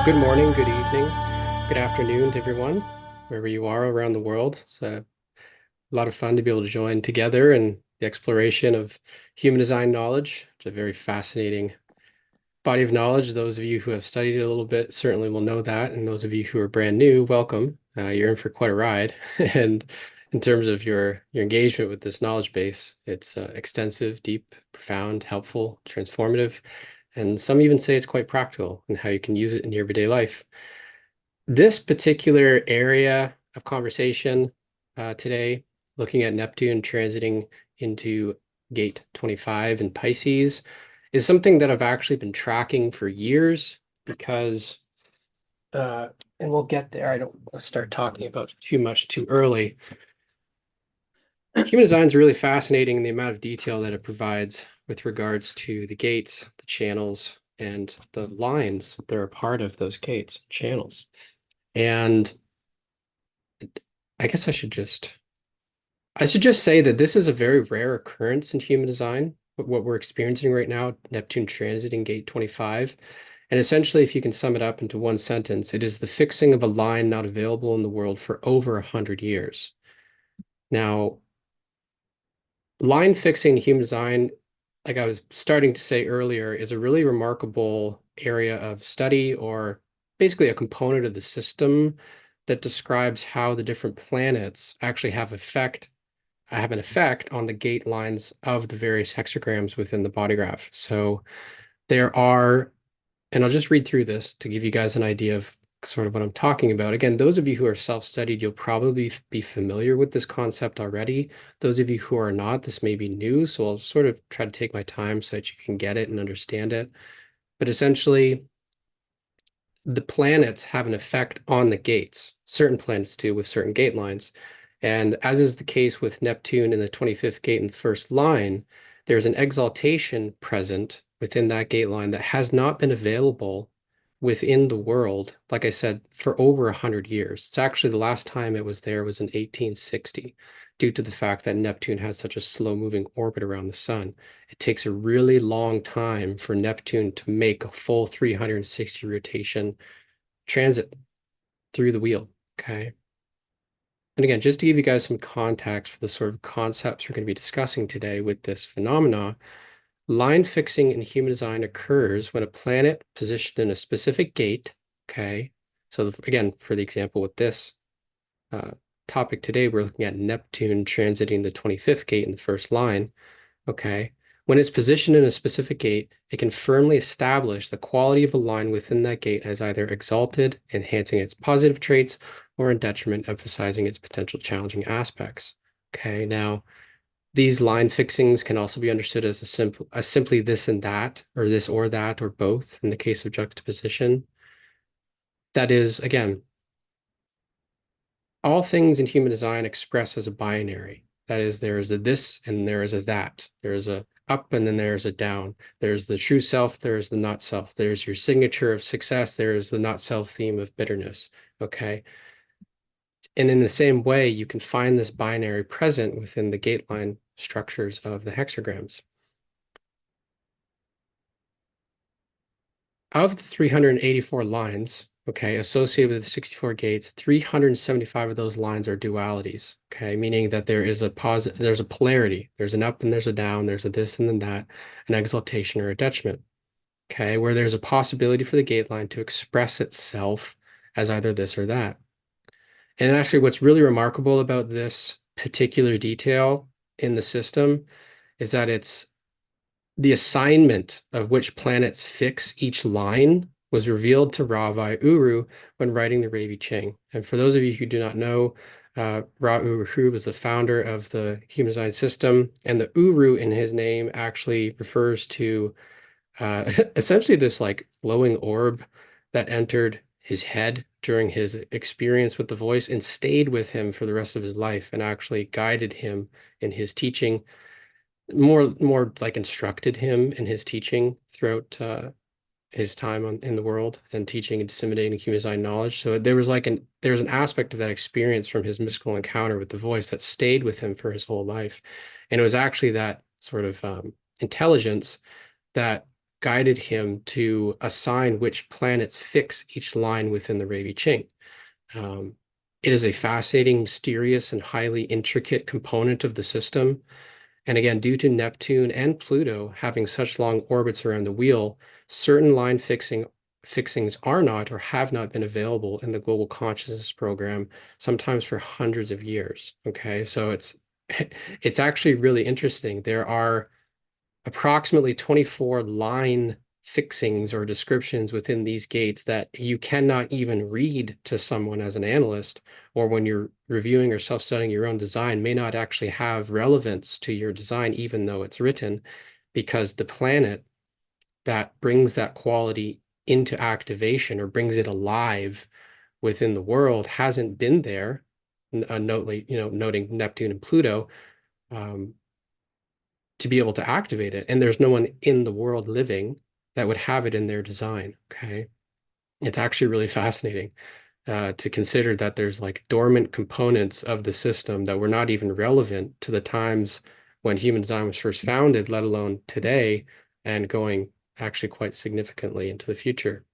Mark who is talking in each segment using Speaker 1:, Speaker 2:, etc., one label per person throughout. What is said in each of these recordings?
Speaker 1: Good morning, good evening, good afternoon to everyone, wherever you are around the world. It's a lot of fun to be able to join together in the exploration of human design knowledge. It's a very fascinating body of knowledge. Those of you who have studied it a little bit certainly will know that. And those of you who are brand new, welcome. You're in for quite a ride. And in terms of your engagement with this knowledge base, it's extensive, deep, profound, helpful, transformative. And some even say it's quite practical in how you can use it in your everyday life. This particular area of conversation today, looking at Neptune transiting into gate 25 in Pisces, is something that I've actually been tracking for years because, and we'll get there. I don't want to start talking about too much too early. Human design is really fascinating in the amount of detail that it provides with regards to the gates, the channels, and the lines that are a part of those gates, channels. And I guess I should just say that this is a very rare occurrence in human design, what we're experiencing right now, Neptune transiting gate 25. And essentially, if you can sum it up into one sentence, it is the fixing of a line not available in the world for over 100 years. Now, line fixing in human design, like I was starting to say earlier, is a really remarkable area of study, or basically a component of the system that describes how the different planets actually have an effect on the gate lines of the various hexagrams within the body graph. So there are, and I'll just read through this to give you guys an idea of sort of what I'm talking about. Again, those of you who are self-studied, you'll probably be familiar with this concept already. Those of you who are not, this may be new, so I'll sort of try to take my time so that you can get it and understand it. But essentially, the planets have an effect on the gates. Certain planets do with certain gate lines. And as is the case with Neptune in the 25th gate in the first line, there's an exaltation present within that gate line that has not been available within the world, like I said, for over 100 years. It's actually the last time it was there was in 1860, due to the fact that Neptune has such a slow-moving orbit around the sun. It takes a really long time for Neptune to make a full 360 rotation transit through the wheel, okay? And again, just to give you guys some context for the sort of concepts we're going to be discussing today with this phenomena, line fixing in human design occurs when a planet positioned in a specific gate, okay? So again, for the example with this topic today, we're looking at Neptune transiting the 25th gate in the first line, okay? When it's positioned in a specific gate, it can firmly establish the quality of a line within that gate as either exalted, enhancing its positive traits, or in detriment, emphasizing its potential challenging aspects. Okay, now these line fixings can also be understood as simply this and that, or this or that, or both in the case of juxtaposition. That is, again, all things in human design express as a binary. That is, there is a this and there is a that. There is a up and then there's a down. There's the true self, there's the not self. There's your signature of success, there is the not self theme of bitterness. Okay. And in the same way, you can find this binary present within the gate line structures of the hexagrams. Of the 384 lines, okay, associated with the 64 gates, 375 of those lines are dualities, okay, meaning that there's a polarity. There's an up and there's a down, there's a this and then that, an exaltation or a detriment, okay, where there's a possibility for the gate line to express itself as either this or that. And actually, what's really remarkable about this particular detail in the system is that it's the assignment of which planets fix each line was revealed to Ravai Uru when writing the Ravi Ching. And for those of you who do not know, Ra Uru was the founder of the human design system, and the Uru in his name actually refers to essentially this like glowing orb that entered his head during his experience with the voice and stayed with him for the rest of his life and actually guided him in his teaching, more like instructed him in his teaching throughout his time in the world and teaching and disseminating human design knowledge. So there was an aspect of that experience from his mystical encounter with the voice that stayed with him for his whole life. And it was actually that sort of intelligence that guided him to assign which planets fix each line within the Ravi Ching. It is a fascinating, mysterious, and highly intricate component of the system. And again, due to Neptune and Pluto having such long orbits around the wheel, certain line fixings are not or have not been available in the global consciousness program, sometimes for hundreds of years. Okay, so it's actually really interesting. There are approximately 24 line fixings or descriptions within these gates that you cannot even read to someone as an analyst, or when you're reviewing or self-studying your own design, may not actually have relevance to your design, even though it's written, because the planet that brings that quality into activation or brings it alive within the world hasn't been there. Noting Neptune and Pluto, to be able to activate it. And there's no one in the world living that would have it in their design. Okay. It's actually really fascinating to consider that there's like dormant components of the system that were not even relevant to the times when human design was first founded, let alone today, and going actually quite significantly into the future.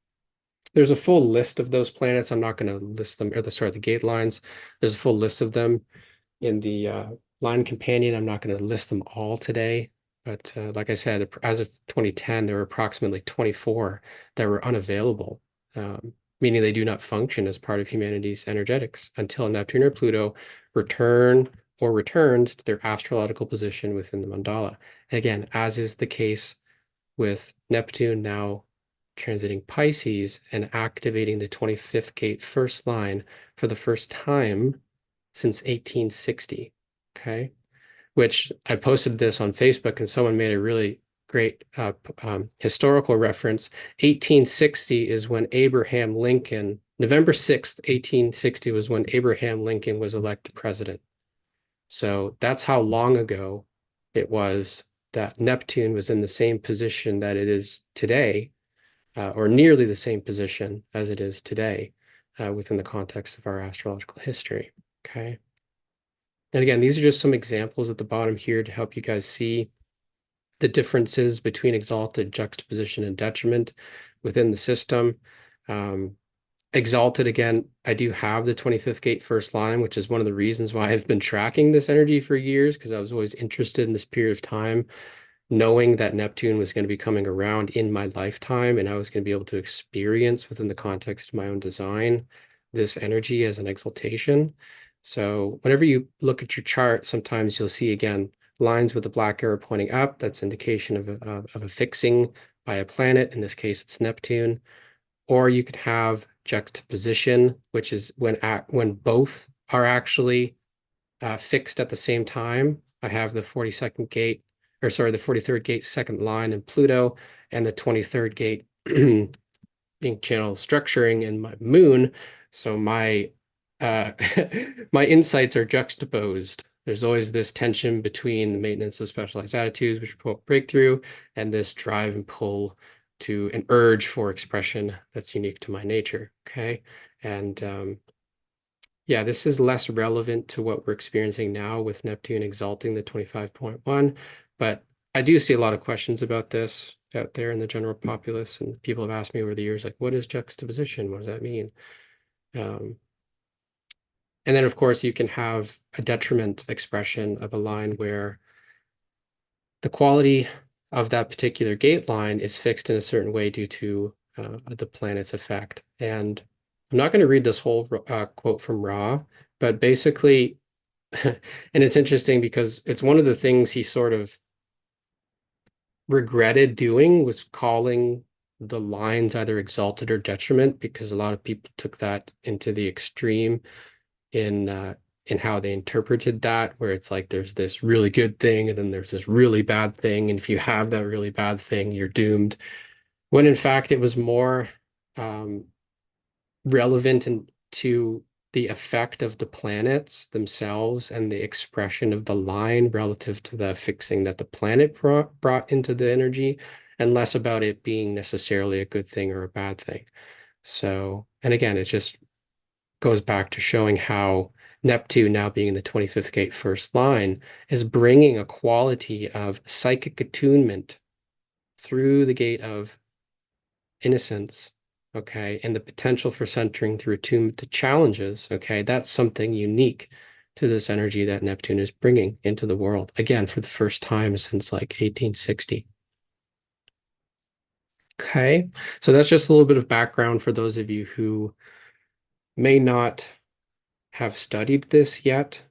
Speaker 1: There's a full list of those planets. I'm not going to list them, or the gate lines. There's a full list of them in the line companion. I'm not going to list them all today, but like I said, as of 2010, there were approximately 24 that were unavailable, meaning they do not function as part of humanity's energetics until Neptune or Pluto returned to their astrological position within the mandala. And again, as is the case with Neptune now transiting Pisces and activating the 25th gate first line for the first time since 1860. Okay. Which I posted this on Facebook and someone made a really great historical reference. 1860 is when Abraham Lincoln, November 6th, 1860 was when Abraham Lincoln was elected president. So that's how long ago it was that Neptune was in the same position that it is today, or nearly the same position as it is today, within the context of our astrological history. Okay. And again, these are just some examples at the bottom here to help you guys see the differences between exalted, juxtaposition, and detriment within the system. Exalted, again, I do have the 25th gate first line, which is one of the reasons why I've been tracking this energy for years, because I was always interested in this period of time, knowing that Neptune was going to be coming around in my lifetime and I was going to be able to experience within the context of my own design this energy as an exaltation. So whenever you look at your chart, sometimes you'll see, again, lines with a black arrow pointing up. That's indication of a fixing by a planet. In this case, it's Neptune. Or you could have juxtaposition, which is when both are actually fixed at the same time. I have the 42nd gate, or sorry, the 43rd gate second line in Pluto, and the 23rd gate being channel structuring in my moon. So my my insights are juxtaposed. There's always this tension between the maintenance of specialized attitudes, which promote breakthrough, and this drive and pull to an urge for expression that's unique to my nature. Okay. And yeah, this is less relevant to what we're experiencing now with Neptune exalting the 25.1, but I do see a lot of questions about this out there in the general populace, and people have asked me over the years, like, what is juxtaposition? What does that mean? And then, of course, you can have a detriment expression of a line where the quality of that particular gate line is fixed in a certain way due to the planet's effect. And I'm not going to read this whole quote from Ra, but basically, and it's interesting because it's one of the things he sort of regretted doing was calling the lines either exalted or detriment, because a lot of people took that into the extreme in how they interpreted that, where it's like there's this really good thing and then there's this really bad thing, and if you have that really bad thing, you're doomed. When in fact it was more relevant to the effect of the planets themselves and the expression of the line relative to the fixing that the planet brought into the energy, and less about it being necessarily a good thing or a bad thing. So, and again, it just goes back to showing how Neptune, now being in the 25th gate first line, is bringing a quality of psychic attunement through the gate of innocence, okay, and the potential for centering through attunement to challenges, okay, that's something unique to this energy that Neptune is bringing into the world, again, for the first time since like 1860. Okay, so that's just a little bit of background for those of you who may not have studied this yet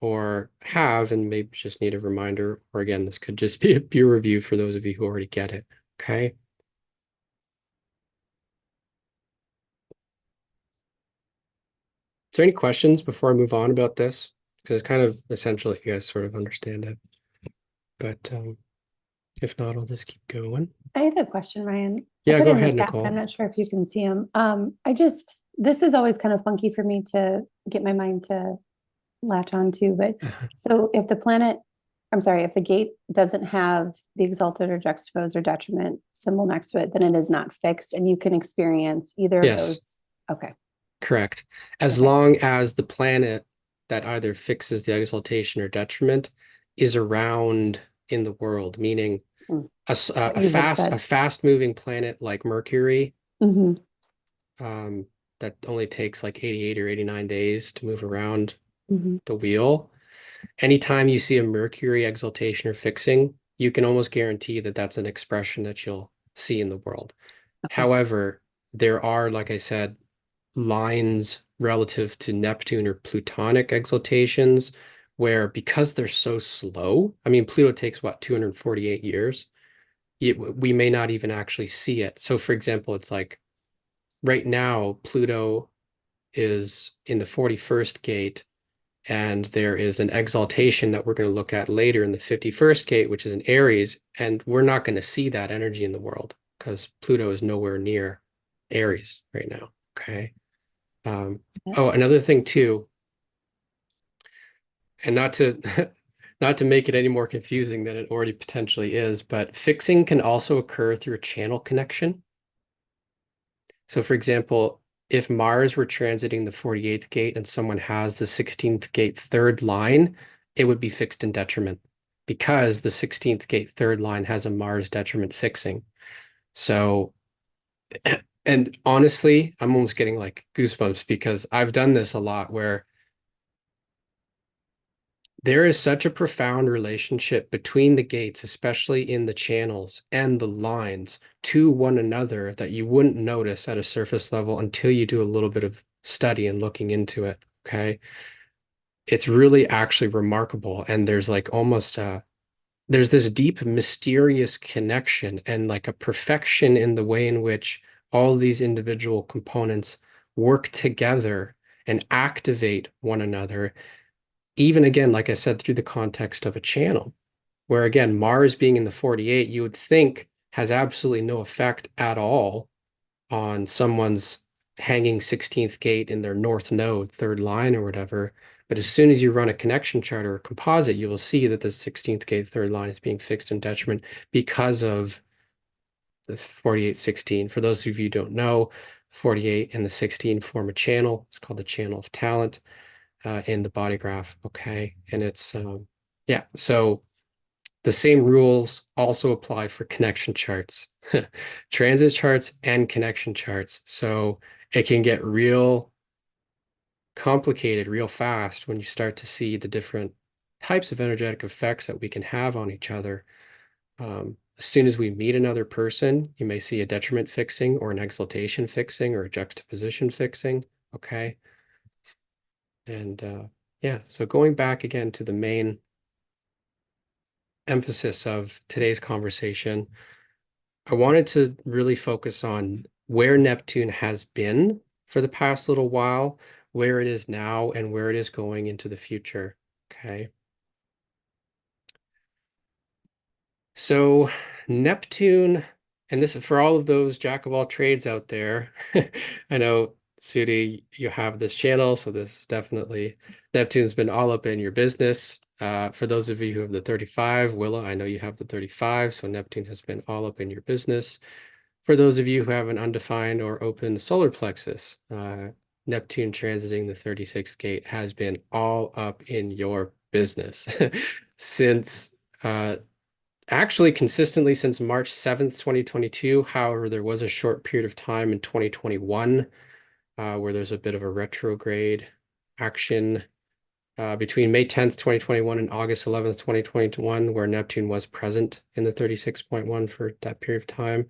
Speaker 1: or have and maybe just need a reminder, or again, this could just be a peer review for those of you who already get it, okay? Is there any questions before I move on about this? Because it's kind of essential that you guys sort of understand it. But if not, I'll just keep going.
Speaker 2: I had a question, Ryan. I
Speaker 1: Yeah,
Speaker 2: put
Speaker 1: go
Speaker 2: in the
Speaker 1: ahead,
Speaker 2: chat.
Speaker 1: Nicole.
Speaker 2: I'm not sure if you can see them. This is always kind of funky for me to get my mind to latch on to. But so if if the gate doesn't have the exalted or juxtaposed or detriment symbol next to it, then it is not fixed and you can experience either of
Speaker 1: Yes,
Speaker 2: those. Okay.
Speaker 1: correct. As
Speaker 2: Okay.
Speaker 1: long as the planet that either fixes the exaltation or detriment is around in the world, meaning
Speaker 2: Mm,
Speaker 1: a
Speaker 2: what you had said.
Speaker 1: fast moving planet like Mercury,
Speaker 2: Hmm.
Speaker 1: that only takes like 88 or 89 days to move around
Speaker 2: Hmm.
Speaker 1: the wheel. Anytime you see a Mercury exaltation or fixing, you can almost guarantee that that's an expression that you'll see in the world.
Speaker 2: Okay.
Speaker 1: However, there are, like I said, lines relative to Neptune or Plutonic exaltations where because they're so slow, I mean, Pluto takes what, 248 years? We may not even actually see it. So, for example, it's like right now, Pluto is in the 41st gate, and there is an exaltation that we're going to look at later in the 51st gate, which is in Aries, and we're not going to see that energy in the world because Pluto is nowhere near Aries right now. Okay. Um, oh, another thing too, and not to not to make it any more confusing than it already potentially is, but fixing can also occur through a channel connection. So for example, if Mars were transiting the 48th gate and someone has the 16th gate third line, it would be fixed in detriment because the 16th gate third line has a Mars detriment fixing. So, and honestly, I'm almost getting like goosebumps because I've done this a lot where there is such a profound relationship between the gates, especially in the channels and the lines to one another that you wouldn't notice at a surface level until you do a little bit of study and looking into it. Okay. It's really actually remarkable. And there's like almost there's this deep, mysterious connection and like a perfection in the way in which all these individual components work together and activate one another even again, like I said, through the context of a channel, where again, Mars being in the 48, you would think has absolutely no effect at all on someone's hanging 16th gate in their north node, third line or whatever. But as soon as you run a connection chart or a composite, you will see that the 16th gate third line is being fixed in detriment because of the 48-16. For those of you who don't know, 48 and the 16 form a channel. It's called the channel of talent in the body graph. Okay. And it's, yeah. So the same rules also apply for connection charts, transit charts and connection charts. So it can get real complicated real fast when you start to see the different types of energetic effects that we can have on each other. As soon as we meet another person, you may see a detriment fixing or an exaltation fixing or a juxtaposition fixing. Okay. And yeah, so going back again to the main emphasis of today's conversation, I wanted to really focus on where Neptune has been for the past little while, where it is now, and where it is going into the future. Okay. So Neptune, and this is for all of those jack of all trades out there. I know, Sudi, you have this channel, so this is definitely Neptune's been all up in your business. For those of you who have the 35, Willa, I know you have the 35, so Neptune has been all up in your business. For those of you who have an undefined or open solar plexus, Neptune transiting the 36th gate has been all up in your business since actually consistently since March 7th, 2022. However, there was a short period of time in 2021 where there's a bit of a retrograde action between May 10th, 2021 and August 11th, 2021, where Neptune was present in the 36.1 for that period of time.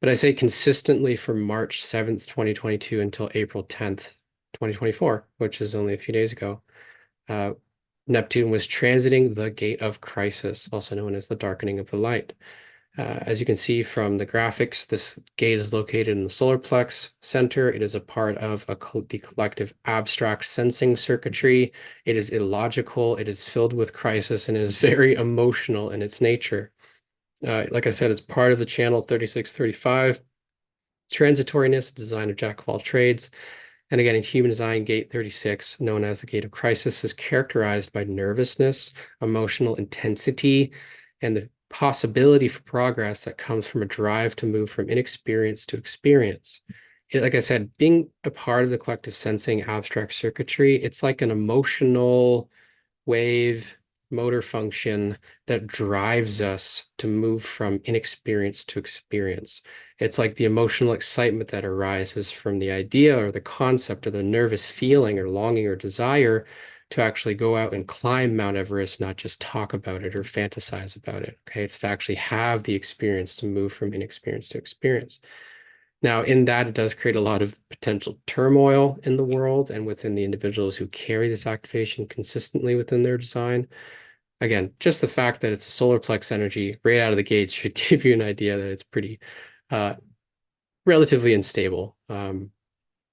Speaker 1: But I say consistently from March 7th, 2022 until April 10th, 2024, which is only a few days ago. Neptune was transiting the gate of crisis, also known as the darkening of the light. As you can see from the graphics, this gate is located in the solar plex center. It is a part of the collective abstract sensing circuitry. It is illogical, it is filled with crisis, and it is very emotional in its nature. Like I said, it's part of the channel 3635, transitoriness, design of jack of all trades. And again, in human design, gate 36, known as the gate of crisis, is characterized by nervousness, emotional intensity, and the possibility for progress that comes from a drive to move from inexperience to experience. Like I said, being a part of the collective sensing abstract circuitry, it's like an emotional wave motor function that drives us to move from inexperience to experience. It's like the emotional excitement that arises from the idea or the concept or the nervous feeling or longing or desire to actually go out and climb Mount Everest, not just talk about it or fantasize about it. Okay, it's to actually have the experience to move from inexperience to experience. Now, in that, it does create a lot of potential turmoil in the world and within the individuals who carry this activation consistently within their design. Again, just the fact that it's a solar plex energy right out of the gates should give you an idea that it's pretty uh, relatively unstable.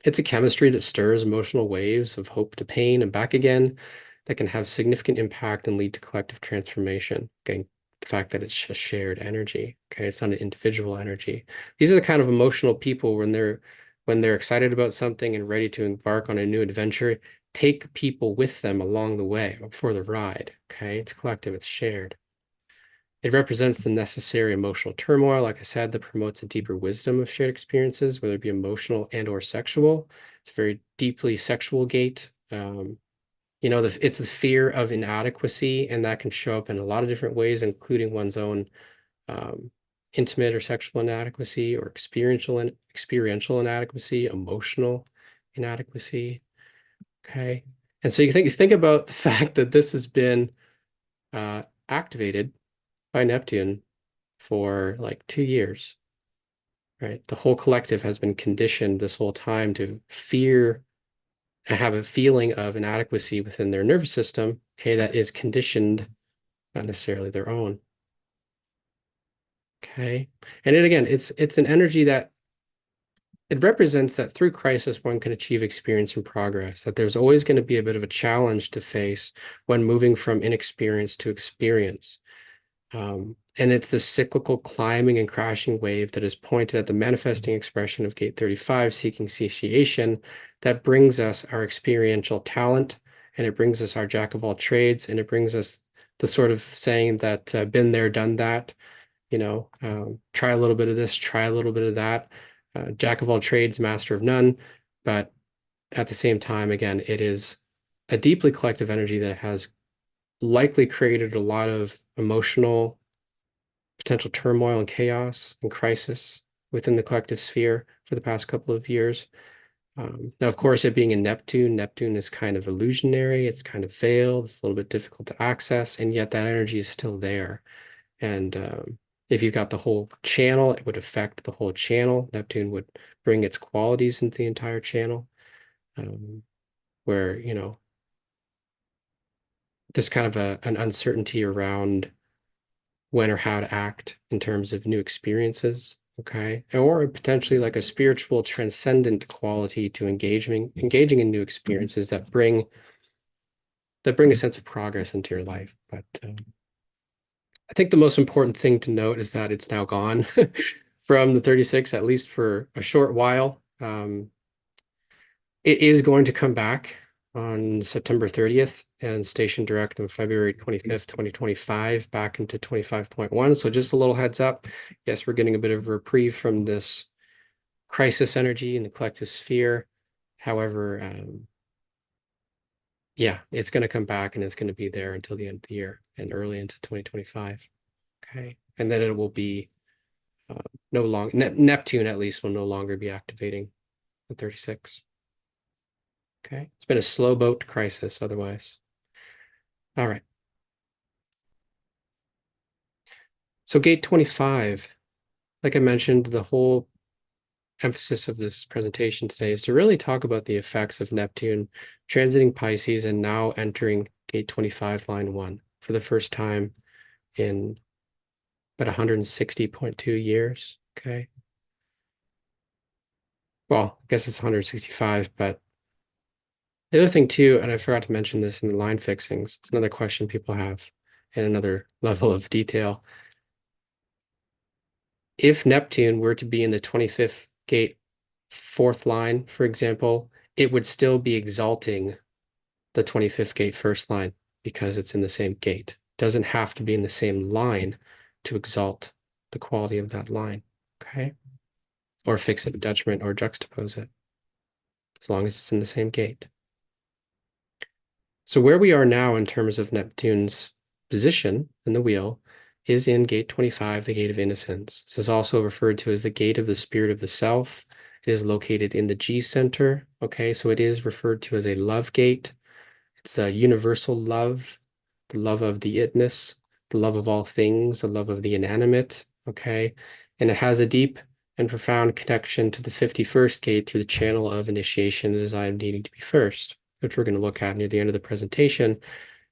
Speaker 1: It's a chemistry that stirs emotional waves of hope to pain and back again that can have significant impact and lead to collective transformation. Again, the fact that it's a shared energy. Okay, it's not an individual energy. These are the kind of emotional people when they're excited about something and ready to embark on a new adventure, take people with them along the way for the ride. Okay, it's collective, it's shared. It represents the necessary emotional turmoil, like I said, that promotes a deeper wisdom of shared experiences, whether it be emotional and or sexual. It's a very deeply sexual gate. It's the fear of inadequacy, and that can show up in a lot of different ways, including one's own um, intimate or sexual inadequacy or experiential inadequacy, emotional inadequacy. Okay. And so you think about the fact that this has been activated by Neptune for like 2 years, right? The whole collective has been conditioned this whole time to fear, have a feeling of inadequacy within their nervous system, okay, that is conditioned, not necessarily their own. Okay. And then again, it's an energy that it represents that through crisis, one can achieve experience and progress, that there's always going to be a bit of a challenge to face when moving from inexperience to experience. And it's this cyclical climbing and crashing wave that is pointed at the manifesting expression of Gate 35, seeking satiation, that brings us our experiential talent, and it brings us our jack of all trades, and it brings us the sort of saying that been there, done that, try a little bit of this, try a little bit of that, jack of all trades, master of none. But at the same time, again, it is a deeply collective energy that has likely created a lot of emotional potential turmoil and chaos and crisis within the collective sphere for the past couple of years. Now, of course, it being in Neptune, Neptune is kind of illusionary. It's kind of veiled. It's a little bit difficult to access, and yet that energy is still there. And if you've got the whole channel, it would affect the whole channel. Neptune would bring its qualities into the entire channel, where, there's kind of an uncertainty around when or how to act in terms of new experiences, okay? Or potentially like a spiritual transcendent quality to engaging in new experiences that bring a sense of progress into your life. But I think the most important thing to note is that it's now gone from the 36, at least for a short while. It is going to come back on September 30th and station direct on February 25th, 2025, back into 25.1. So just a little heads up. Yes, we're getting a bit of a reprieve from this crisis energy in the collective sphere. However, yeah, it's going to come back and it's going to be there until the end of the year and early into 2025. Okay. and then it will be no longer, Neptune at least will no longer be activating the 36. Okay, it's been a slow boat to crisis otherwise. All right. So gate 25, like I mentioned, the whole emphasis of this presentation today is to really talk about the effects of Neptune transiting Pisces and now entering gate 25, line 1 for the first time in about 160.2 years. Okay. Well, I guess it's 165, but the other thing too, and I forgot to mention this in the line fixings, it's another question people have and another level of detail. If Neptune were to be in the 25th gate, 4th line, for example, it would still be exalting the 25th gate first line because it's in the same gate. It doesn't have to be in the same line to exalt the quality of that line, okay? Or fix it with detriment or juxtapose it, as long as it's in the same gate. So where we are now in terms of Neptune's position in the wheel is in gate 25, the gate of innocence. This is also referred to as the gate of the spirit of the self. It is located in the G center, okay? So it is referred to as a love gate. It's the universal love, the love of the itness, the love of all things, the love of the inanimate, okay? And it has a deep and profound connection to the 51st gate through the channel of initiation and design needing to be first, which we're going to look at near the end of the presentation,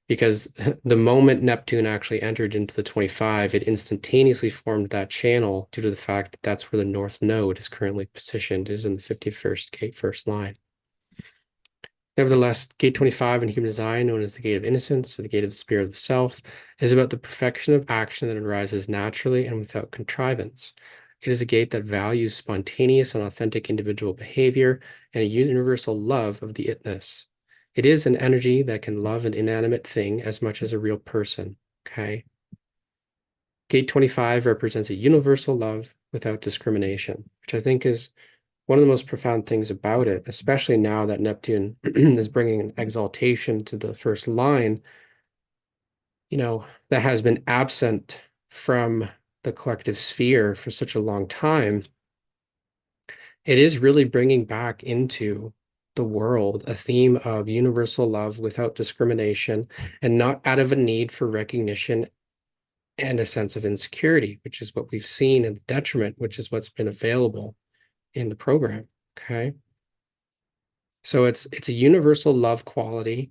Speaker 1: because the moment Neptune actually entered into the 25, it instantaneously formed that channel due to the fact that that's where the north node is currently positioned, is in the 51st gate first line. Nevertheless, gate 25 in human design, known as the gate of innocence or the gate of the spirit of the self, is about the perfection of action that arises naturally and without contrivance. It is a gate that values spontaneous and authentic individual behavior and a universal love of the itness. It is an energy that can love an inanimate thing as much as a real person, okay? Gate 25 represents a universal love without discrimination, which I think is one of the most profound things about it, especially now that Neptune is bringing an exaltation to the first line, you know, that has been absent from the collective sphere for such a long time. It is really bringing back into the world a theme of universal love without discrimination and not out of a need for recognition and a sense of insecurity, which is what we've seen in the detriment, which is what's been available in the program. Okay. So it's a universal love quality.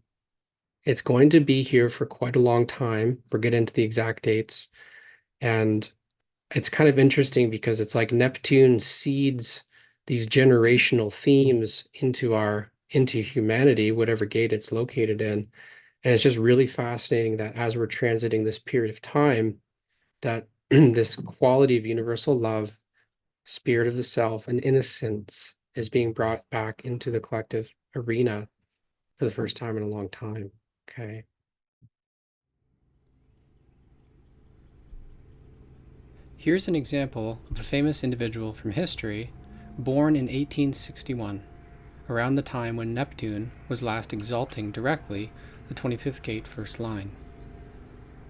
Speaker 1: It's going to be here for quite a long time. We'll get into the exact dates. And it's kind of interesting because it's like Neptune seeds these generational themes into humanity, whatever gate it's located in. And it's just really fascinating that as we're transiting this period of time, that this quality of universal love, spirit of the self, and innocence is being brought back into the collective arena for the first time in a long time. Okay. Here's an example of a famous individual from history born in 1861, around the time when Neptune was last exalting directly the 25th gate first line.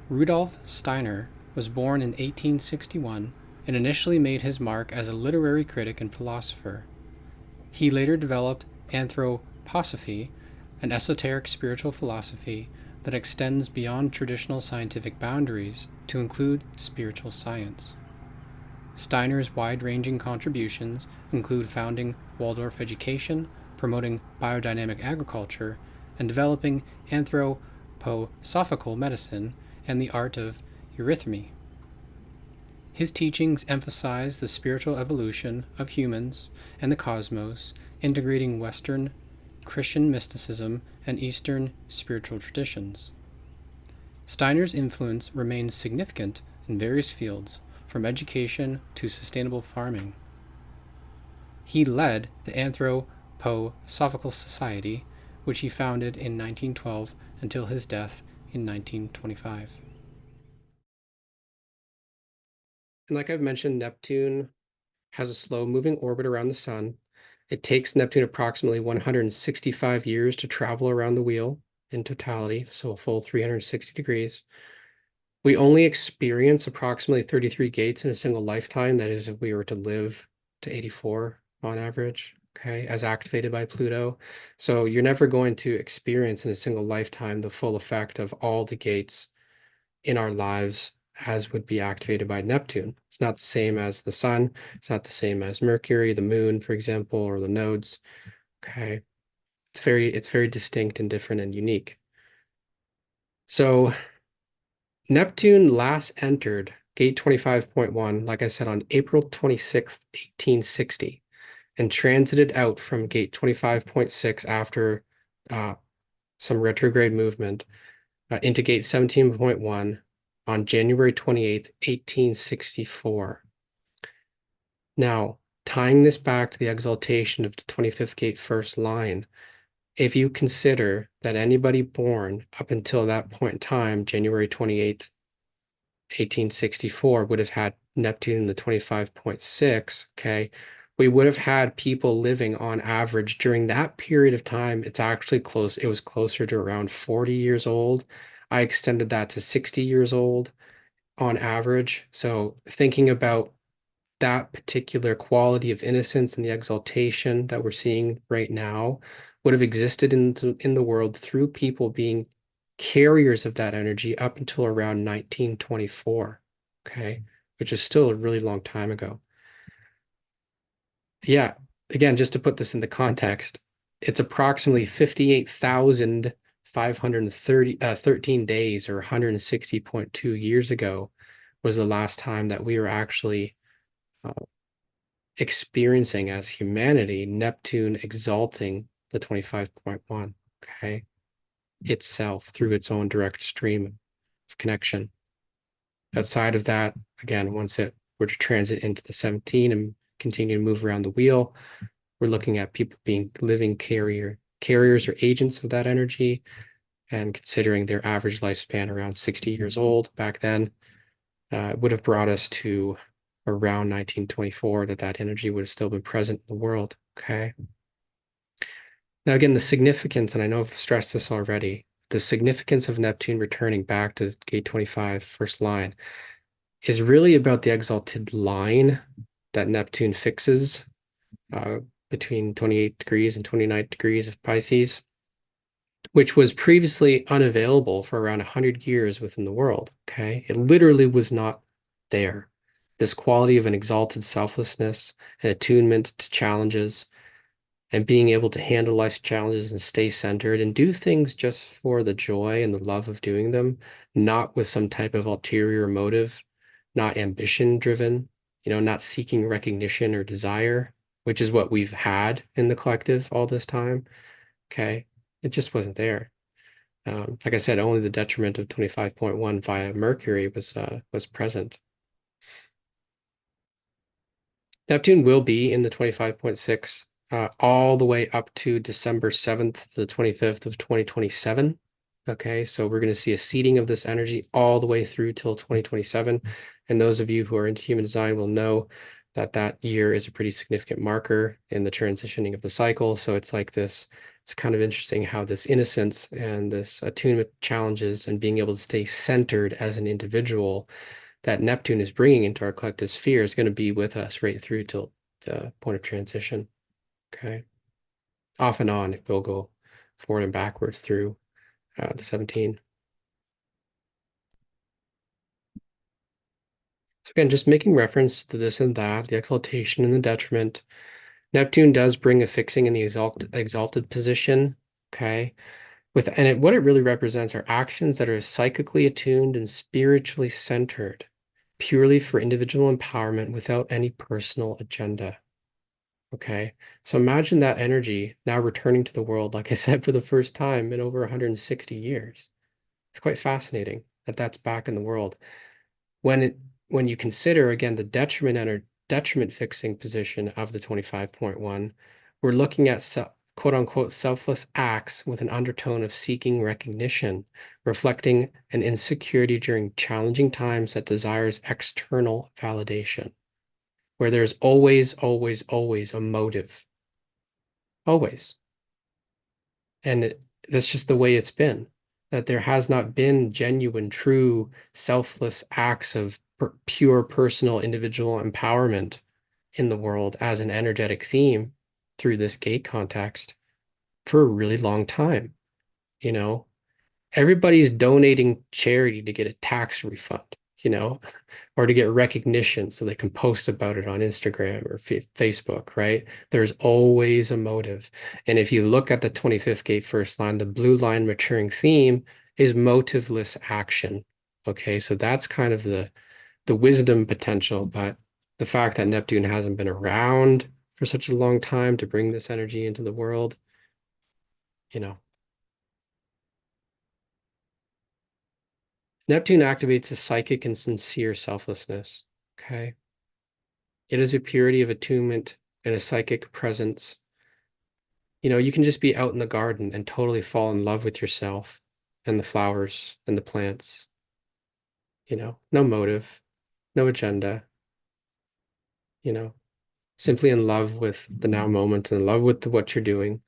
Speaker 1: Rudolf Steiner was born in 1861 and initially made his mark as a literary critic and philosopher. He later developed anthroposophy, an esoteric spiritual philosophy that extends beyond traditional scientific boundaries to include spiritual science. Steiner's wide-ranging contributions include founding Waldorf education, promoting biodynamic agriculture, and developing anthroposophical medicine and the art of eurythmy. His teachings emphasize the spiritual evolution of humans and the cosmos, integrating Western Christian mysticism and Eastern spiritual traditions. Steiner's influence remains significant in various fields, from education to sustainable farming. He led the Anthroposophical Society, which he founded in 1912 until his death in 1925. And like I've mentioned, Neptune has a slow-moving orbit around the sun. It takes Neptune approximately 165 years to travel around the wheel in totality, so a full 360 degrees. We only experience approximately 33 gates in a single lifetime. That is, if we were to live to 84 on average, okay, as activated by Pluto. So you're never going to experience in a single lifetime the full effect of all the gates in our lives as would be activated by Neptune. It's not the same as the sun. It's not the same as Mercury, the moon, for example, or the nodes. Okay. It's very distinct and different and unique. So Neptune last entered gate 25.1, like I said, on April 26th, 1860, and transited out from gate 25.6 after some retrograde movement into gate 17.1 on January 28th, 1864. Now, tying this back to the exaltation of the 25th gate first line, if you consider that anybody born up until that point in time, January 28th, 1864, would have had Neptune in the 25.6, okay, we would have had people living on average during that period of time. It's actually close. It was closer to around 40 years old. I extended that to 60 years old on average. So thinking about that particular quality of innocence and the exaltation that we're seeing right now would have existed in the world through people being carriers of that energy up until around 1924, okay, which is still a really long time ago. Yeah, again, just to put this into context, it's approximately 58,530 13 days or 160.2 years ago was the last time that we were actually uh, experiencing as humanity Neptune exalting the 25.1, okay, itself through its own direct stream of connection. Outside of that, again, once it were to transit into the 17 and continue to move around the wheel, we're looking at people being living carriers or agents of that energy, and considering their average lifespan around 60 years old back then, would have brought us to around 1924 that energy would have still been present in the world. Okay. Now, again, the significance, and I know I've stressed this already, the significance of Neptune returning back to gate 25, first line, is really about the exalted line that Neptune fixes uh, between 28 degrees and 29 degrees of Pisces, which was previously unavailable for around 100 years within the world. Okay. It literally was not there. This quality of an exalted selflessness and attunement to challenges and being able to handle life's challenges and stay centered and do things just for the joy and the love of doing them, not with some type of ulterior motive, not ambition driven, not seeking recognition or desire, which is what we've had in the collective all this time. Okay. It just wasn't there. Like I said, only the detriment of 25.1 via Mercury was present. Neptune will be in the 25.6 all the way up to December 7th to the 25th of 2027. Okay, so we're going to see a seeding of this energy all the way through till 2027. And those of you who are into human design will know that that year is a pretty significant marker in the transitioning of the cycle. So it's like this, it's kind of interesting how this innocence and this attunement challenges and being able to stay centered as an individual that Neptune is bringing into our collective sphere is going to be with us right through till the point of transition. Okay. Off and on, it will go forward and backwards through the 17. So again, just making reference to this and that, the exaltation and the detriment. Neptune does bring a fixing in the exalted position. Okay. What it really represents are actions that are psychically attuned and spiritually centered, purely for individual empowerment without any personal agenda. Okay. So imagine that energy now returning to the world, like I said, for the first time in over 160 years. It's quite fascinating that that's back in the world. When you consider again the detriment fixing position of the 25.1, we're looking at quote unquote selfless acts with an undertone of seeking recognition, reflecting an insecurity during challenging times that desires external validation, where there's always, always, always a motive. Always. And that's just the way it's been. that there has not been genuine, true, selfless acts of pure personal individual empowerment in the world as an energetic theme through this gate context for a really long time. You know, everybody's donating charity to get a tax refund, or to get recognition so they can post about it on Instagram or Facebook, right? There's always a motive. And if you look at the 25th gate first line, the blue line maturing theme is motiveless action. Okay, so that's kind of the wisdom potential, but the fact that Neptune hasn't been around for such a long time to bring this energy into the world, you know, Neptune activates a psychic and sincere selflessness. Okay. It is a purity of attunement and a psychic presence. You can just be out in the garden and totally fall in love with yourself and the flowers and the plants, no motive, no agenda, you know, simply in love with the now moment and in love with what you're doing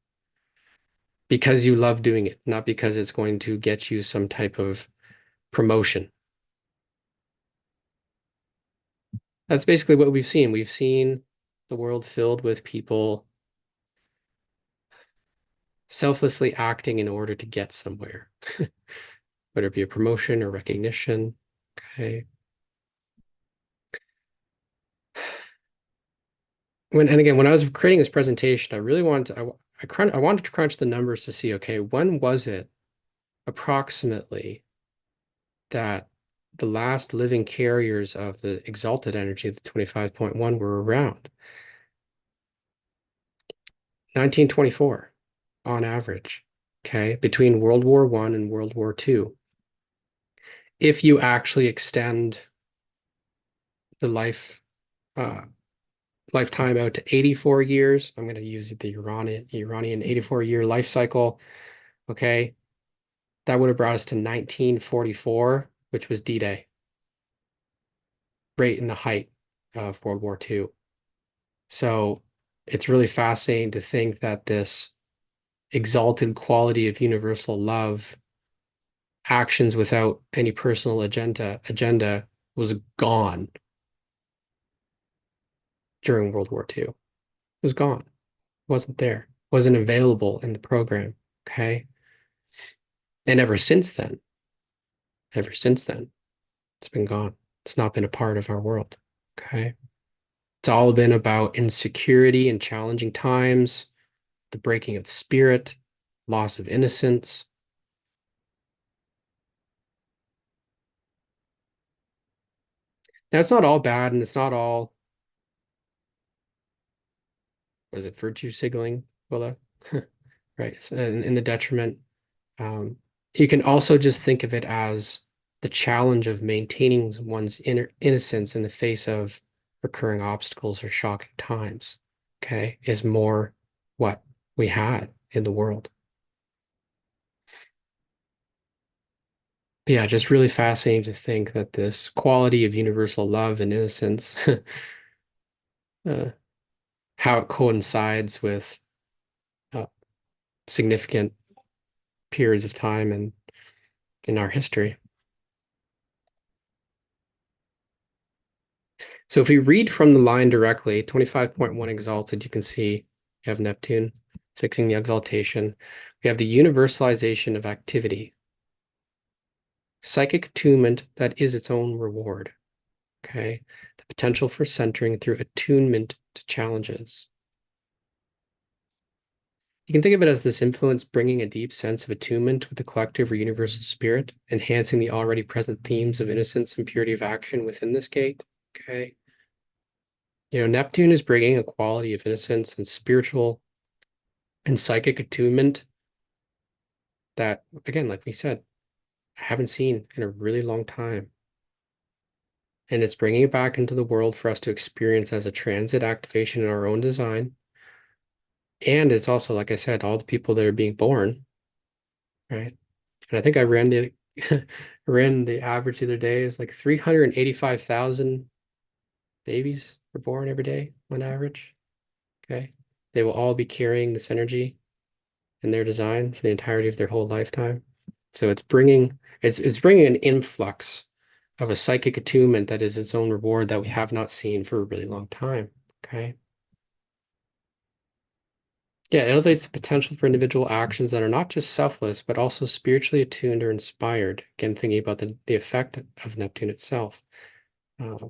Speaker 1: because you love doing it, not because it's going to get you some type of promotion. That's basically what we've seen. We've seen the world filled with people selflessly acting in order to get somewhere, whether it be a promotion or recognition. Okay. And again, when I was creating this presentation, I really wanted to, I wanted to crunch the numbers to see, okay, when was it approximately that the last living carriers of the exalted energy, the 25.1, were around? 1924 on average, okay, between World War I and World War II. If you actually extend the lifetime out to 84 years, I'm going to use the Uranian 84-year life cycle, okay, that would have brought us to 1944, which was D-Day, right in the height of World War II. So it's really fascinating to think that this exalted quality of universal love, actions without any personal agenda was gone during World War II. It was gone. It wasn't there. It wasn't available in the program. Okay. And ever since then, it's been gone. It's not been a part of our world. Okay. It's all been about insecurity and challenging times, the breaking of the spirit, loss of innocence. Now, it's not all bad and it's not all, what is it, virtue signaling, Willa? Right. It's in the detriment. Um, you can also just think of it as the challenge of maintaining one's innocence in the face of recurring obstacles or shocking times, okay, is more what we had in the world. But yeah, just really fascinating to think that this quality of universal love and innocence, uh, how it coincides with uh, significant periods of time in our history. So if we read from the line directly, 25.1 exalted, you can see you have Neptune fixing the exaltation. We have the universalization of activity, psychic attunement that is its own reward. Okay. The potential for centering through attunement to challenges. You can think of it as this influence bringing a deep sense of attunement with the collective or universal spirit, enhancing the already present themes of innocence and purity of action within this gate. Okay. Neptune is bringing a quality of innocence and spiritual and psychic attunement that, again, like we said, I haven't seen in a really long time. And it's bringing it back into the world for us to experience as a transit activation in our own design. And it's also, like I said, all the people that are being born, right? And I think I ran the ran the average the other day is like 385,000 babies are born every day on average. Okay. They will all be carrying this energy in their design for the entirety of their whole lifetime. So it's bringing an influx of a psychic attunement that is its own reward that we have not seen for a really long time. Okay. Yeah, it elevates the potential for individual actions that are not just selfless, but also spiritually attuned or inspired. Again, thinking about the effect of Neptune itself.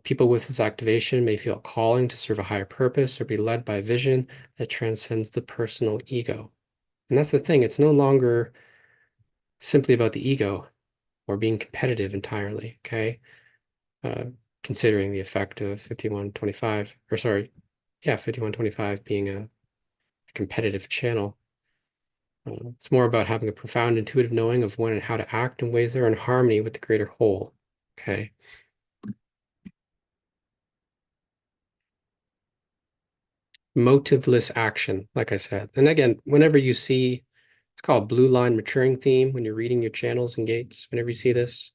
Speaker 1: People with this activation may feel a calling to serve a higher purpose or be led by a vision that transcends the personal ego. And that's the thing, it's no longer simply about the ego or being competitive entirely, okay? Uh, Considering the effect of 5125, or sorry, yeah, 5125 being a competitive channel. It's more about having a profound intuitive knowing of when and how to act in ways that are in harmony with the greater whole, okay? Motiveless action, like I said. And again, whenever you see, it's called blue line maturing theme when you're reading your channels and gates, whenever you see this,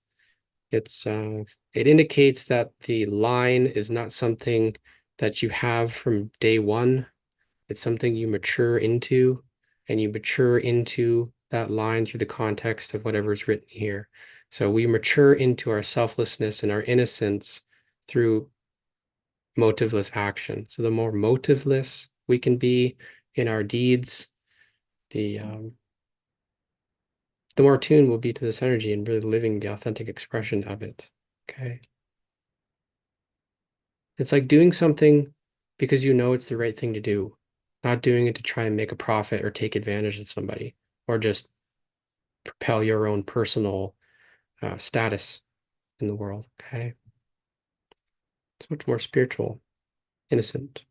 Speaker 1: it indicates that the line is not something that you have from day one. It's something you mature into, and you mature into that line through the context of whatever is written here. So we mature into our selflessness and our innocence through motiveless action. So the more motiveless we can be in our deeds, the the more attuned we'll be to this energy and really living the authentic expression of it. Okay. It's like doing something because you know it's the right thing to do, not doing it to try and make a profit or take advantage of somebody or just propel your own personal status in the world. Okay. It's much more spiritual, innocent,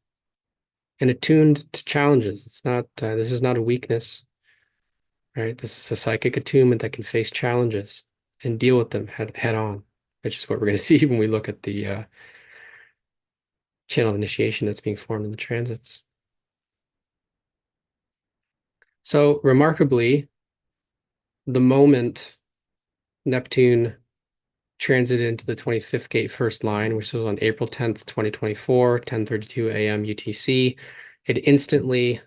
Speaker 1: and attuned to challenges. This is not a weakness, right? This is a psychic attunement that can face challenges and deal with them head on, which is what we're going to see when we look at the channel of initiation that's being formed in the transits. So remarkably, the moment Neptune transited into the 25th gate first line, which was on April 10th, 2024, 10:32 a.m. UTC, it instantly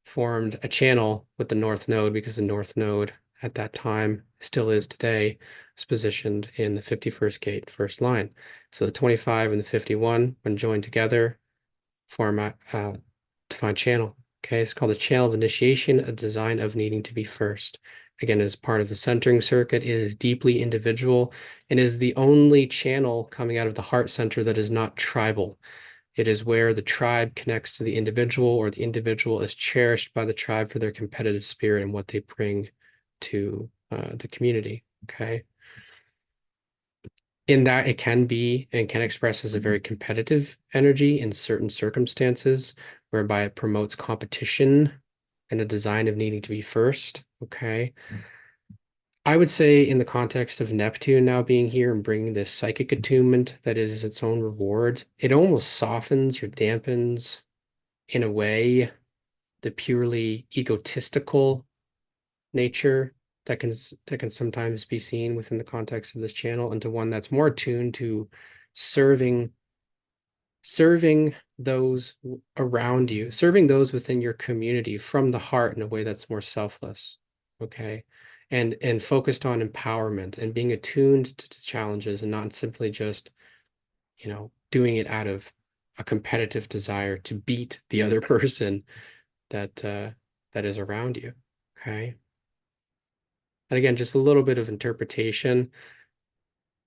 Speaker 1: formed a channel with the North Node because the North Node at that time, still is today, is positioned in the 51st gate first line. So the 25 and the 51, when joined together, form a defined channel. Okay, it's called the channel of initiation, a design of needing to be first. Again, as part of the centering circuit, it is deeply individual and is the only channel coming out of the heart center that is not tribal. It is where the tribe connects to the individual, or the individual is cherished by the tribe for their competitive spirit and what they bring to the community. Okay. In that it can be and can express as a very competitive energy in certain circumstances, whereby it promotes competition and a design of needing to be first. Okay. I would say in the context of Neptune now being here and bringing this psychic attunement that is its own reward, it almost softens or dampens in a way the purely egotistical nature that can sometimes be seen within the context of this channel, into one that's more attuned to serving those around you, serving those within your community from the heart in a way that's more selfless. Okay. And focused on empowerment and being attuned to challenges and not simply just, doing it out of a competitive desire to beat the other person that is around you. Okay. And again, just a little bit of interpretation.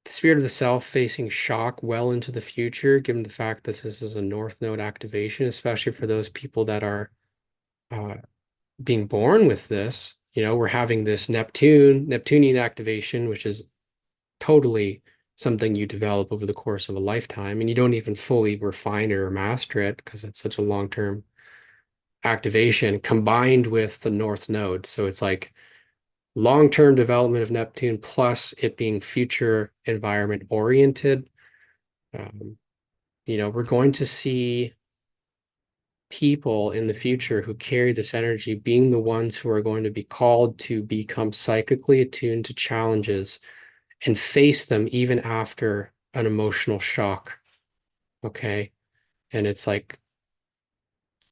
Speaker 1: The spirit of the self facing shock well into the future, given the fact this is a North Node activation, especially for those people that are uh, being born with this. We're having this Neptunian activation, which is totally something you develop over the course of a lifetime, and you don't even fully refine it or master it because it's such a long-term activation combined with the North Node. So it's like long-term development of Neptune plus it being future environment oriented. Um, we're going to see people in the future who carry this energy being the ones who are going to be called to become psychically attuned to challenges and face them even after an emotional shock. Okay. And it's like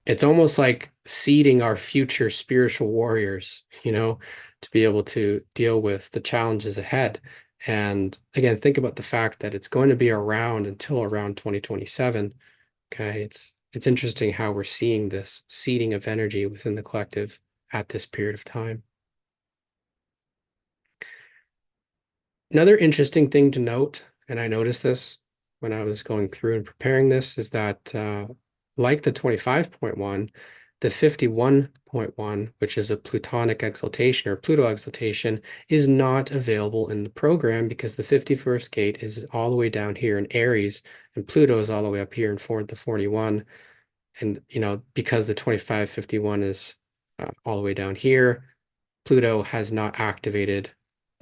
Speaker 1: it's almost like seeding our future spiritual warriors, to be able to deal with the challenges ahead. And again, think about the fact that it's going to be around until around 2027. Okay, it's interesting how we're seeing this seeding of energy within the collective at this period of time. Another interesting thing to note, and I noticed this when I was going through and preparing this, is that like the 25.1, the 51.1, which is a Plutonic exaltation or Pluto exaltation, is not available in the program because the 51st gate is all the way down here in Aries, and Pluto is all the way up here in the 41. And, because the 2551 is all the way down here, Pluto has not activated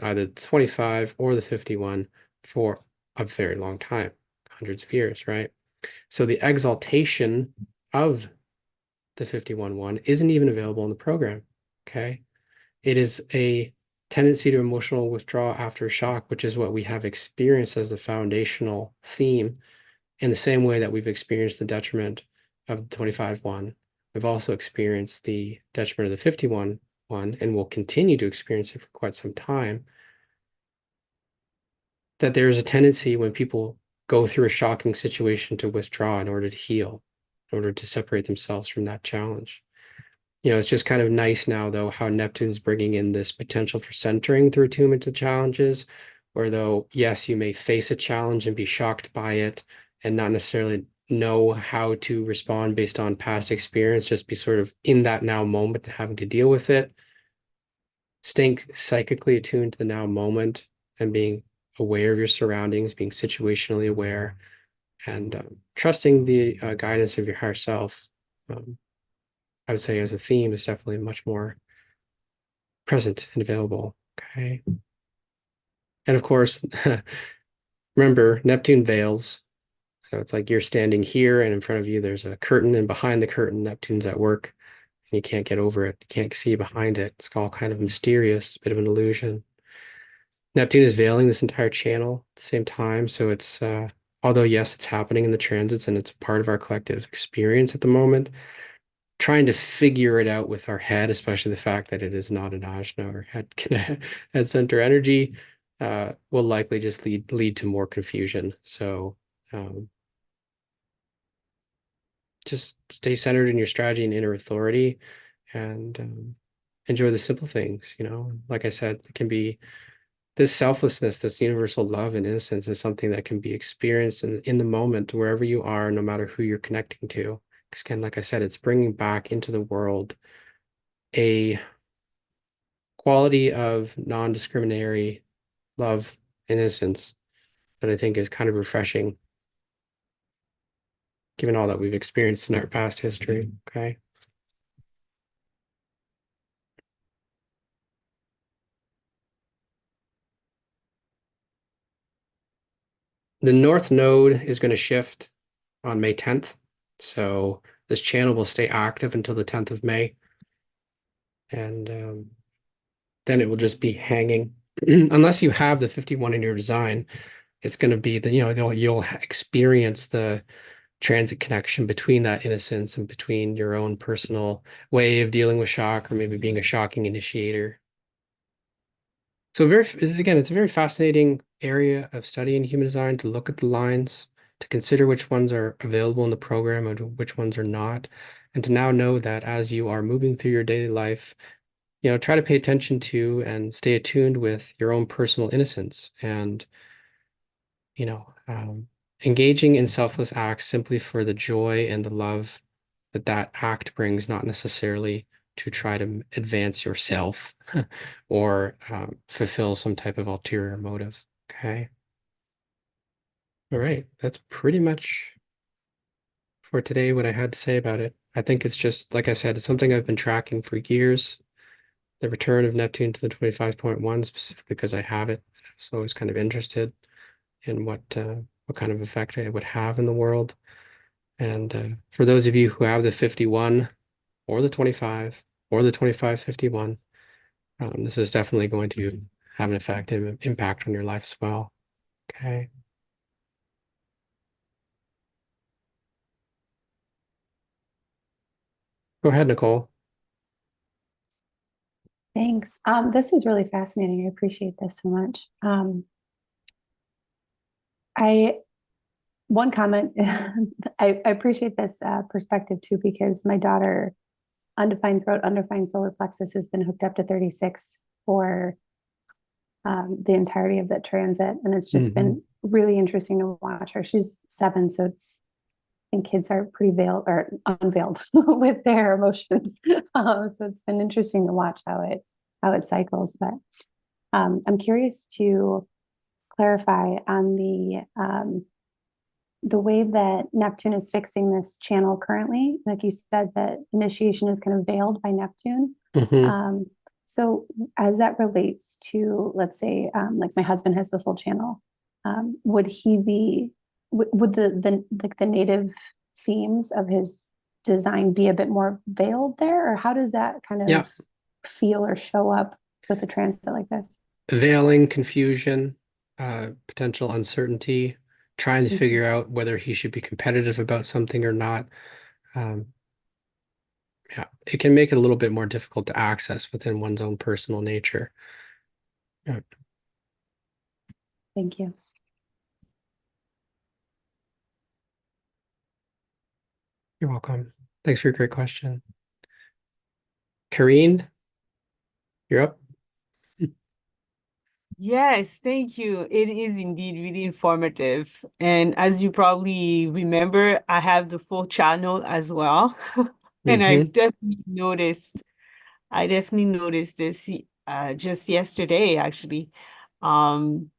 Speaker 1: either the 25 or the 51 for a very long time, hundreds of years, right? So the exaltation of the 51.1 isn't even available in the program, okay? It is a tendency to emotional withdrawal after shock, which is what we have experienced as the foundational theme in the same way that we've experienced the detriment of the 25.1. We've also experienced the detriment of the 51.1 and will continue to experience it for quite some time. That there is a tendency when people go through a shocking situation to withdraw in order to heal, in order to separate themselves from that challenge. It's just kind of nice now, though, how Neptune's bringing in this potential for centering through attunement to challenges, where though, yes, you may face a challenge and be shocked by it and not necessarily know how to respond based on past experience, just be sort of in that now moment and having to deal with it. Staying psychically attuned to the now moment and being aware of your surroundings, being situationally aware, and trusting the guidance of your higher self. I would say as a theme is definitely much more present and available. Okay. And of course, remember, Neptune veils. So it's like you're standing here and in front of you, there's a curtain, and behind the curtain, Neptune's at work. And you can't get over it. You can't see behind it. It's all kind of mysterious, bit of an illusion. Neptune is veiling this entire channel at the same time. So it's, although, yes, it's happening in the transits and it's part of our collective experience at the moment, trying to figure it out with our head, especially the fact that it is not an ajna or head center energy, will likely just lead to more confusion. So just stay centered in your strategy and inner authority, and enjoy the simple things. Like I said, it can be this selflessness, this universal love and innocence is something that can be experienced in the moment, wherever you are, no matter who you're connecting to. Because again, like I said, it's bringing back into the world a quality of non-discriminatory love and innocence that I think is kind of refreshing, given all that we've experienced in our past history. Okay. The North Node is going to shift on May 10th. So this channel will stay active until the 10th of May. And then it will just be hanging. Unless you have the 51 in your design, it's going to be you'll experience the transit connection between that innocence and between your own personal way of dealing with shock, or maybe being a shocking initiator. So again, it's a very fascinating area of study in human design to look at the lines, to consider which ones are available in the program and which ones are not, and to now know that as you are moving through your daily life, try to pay attention to and stay attuned with your own personal innocence and, you know, um, engaging in selfless acts simply for the joy and the love that that act brings, not necessarily to try to advance yourself or fulfill some type of ulterior motive. Okay. All right. That's pretty much for today what I had to say about it. I think it's just, like I said, it's something I've been tracking for years. The return of Neptune to the 25.1, specifically because I have it. I was always kind of interested in what kind of effect it would have in the world. And for those of you who have the 51 or the 25 or the 2551, this is definitely going to have an effect and impact on your life as well. Okay. Go ahead, Nicole.
Speaker 2: Thanks. This is really fascinating. I appreciate this so much. I one comment. I appreciate this perspective too because my daughter, undefined throat, undefined solar plexus, has been hooked up to 36 for the entirety of that transit, and it's just
Speaker 1: Hmm.
Speaker 2: been really interesting to watch her. She's 7, so it's and kids are pretty veiled or unveiled with their emotions. So it's been interesting to watch how it cycles. But I'm curious to clarify on the way that Neptune is fixing this channel currently. Like you said, that initiation is kind of veiled by Neptune.
Speaker 1: Hmm.
Speaker 2: Um, so as that relates to, let's say, like my husband has the full channel, would he be, would the native themes of his design be a bit more veiled there, or how does that kind
Speaker 1: Yeah.
Speaker 2: of feel or show up with a transit like this?
Speaker 1: Veiling, confusion, potential uncertainty, trying to
Speaker 2: Mhm.
Speaker 1: figure out whether he should be competitive about something or not. Um, yeah, it can make it a little bit more difficult to access within one's own personal nature. Yeah,
Speaker 2: Thank you.
Speaker 1: you're welcome. Thanks for your great question. Karine, you're up.
Speaker 3: Yes, thank you. It is indeed really informative. And as you probably remember, I have the full channel as well. And
Speaker 1: Hmm.
Speaker 3: I definitely noticed this just yesterday, actually. Um,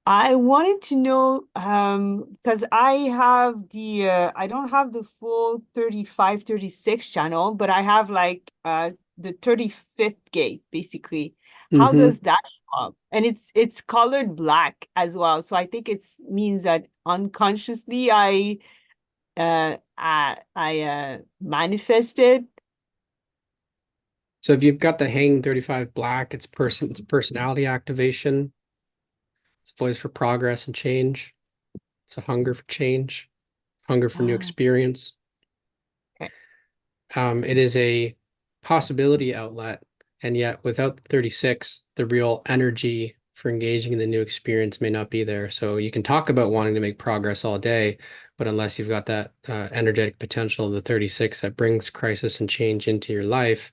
Speaker 3: I wanted to know, because I don't have the full 35, 36 channel, but I have like the 35th gate, basically. How
Speaker 1: Hmm.
Speaker 3: does that show up? And it's colored black as well. So I think it means that unconsciously I manifested.
Speaker 1: So if you've got the Hang 35 black, it's personality activation. It's a voice for progress and change. It's a hunger for change, hunger for new
Speaker 3: Ah,
Speaker 1: experience.
Speaker 3: okay.
Speaker 1: It is a possibility outlet, and yet without the 36, the real energy for engaging in the new experience may not be there. So you can talk about wanting to make progress all day, but unless you've got that energetic potential of the 36 that brings crisis and change into your life,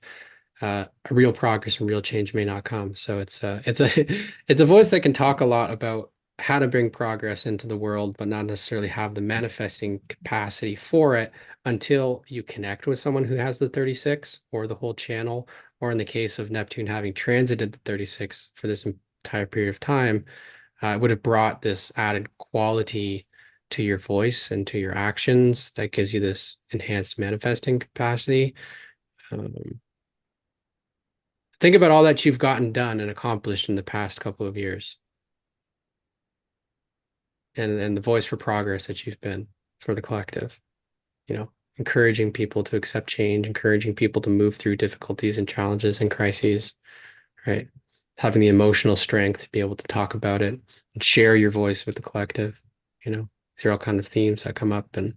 Speaker 1: a real progress and real change may not come. So it's a it's a voice that can talk a lot about how to bring progress into the world, but not necessarily have the manifesting capacity for it until you connect with someone who has the 36 or the whole channel, or in the case of Neptune having transited the 36 for this entire period of time, it would have brought this added quality to your voice and to your actions that gives you this enhanced manifesting capacity. Um, think about all that you've gotten done and accomplished in the past couple of years, and the voice for progress that you've been for the collective. Encouraging people to accept change, encouraging people to move through difficulties and challenges and crises, right? Having the emotional strength to be able to talk about it and share your voice with the collective. These are all kind of themes that come up and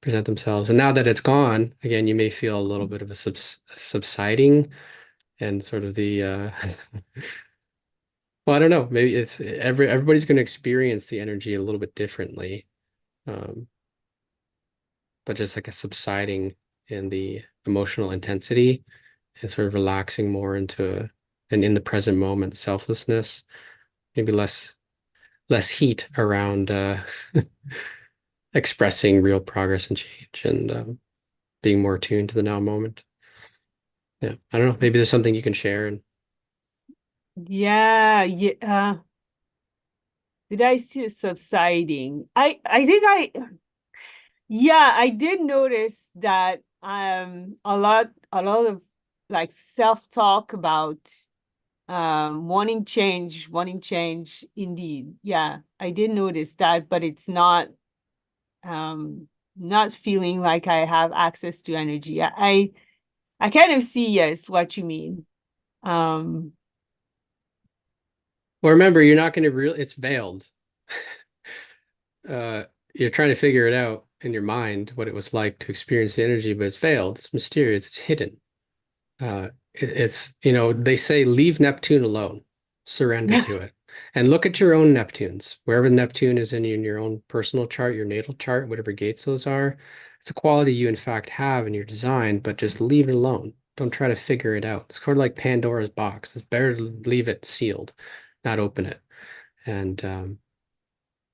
Speaker 1: present themselves. And now that it's gone, again, you may feel a little bit of a subsiding and sort of the well, I don't know, maybe it's everybody's going to experience the energy a little bit differently. Um, but just like a subsiding in the emotional intensity and sort of relaxing more into an in the present moment selflessness, maybe less heat around expressing real progress and change, and being more attuned to the now moment. Yeah, I don't know. Maybe there's something you can share. And
Speaker 3: Yeah, yeah. Did I see it subsiding? I think yeah, I did notice that a lot of like self-talk about wanting change indeed. Yeah, I did notice that, but it's um not feeling like I have access to energy. I kind of see, yes, what you mean. Um
Speaker 1: well, remember, you're not going to really. It's veiled. Uh, you're trying to figure it out. in your mind what it was like to experience the energy, but it's veiled, it's mysterious, it's hidden. It's, they say leave Neptune alone, surrender to it, and look at your own Neptunes. Wherever Neptune is in your own personal chart, your natal chart, whatever gates those are, it's a quality you in fact have in your design, but just leave it alone. Don't try to figure it out. It's sort of like Pandora's box. It's better to leave it sealed, not open it. And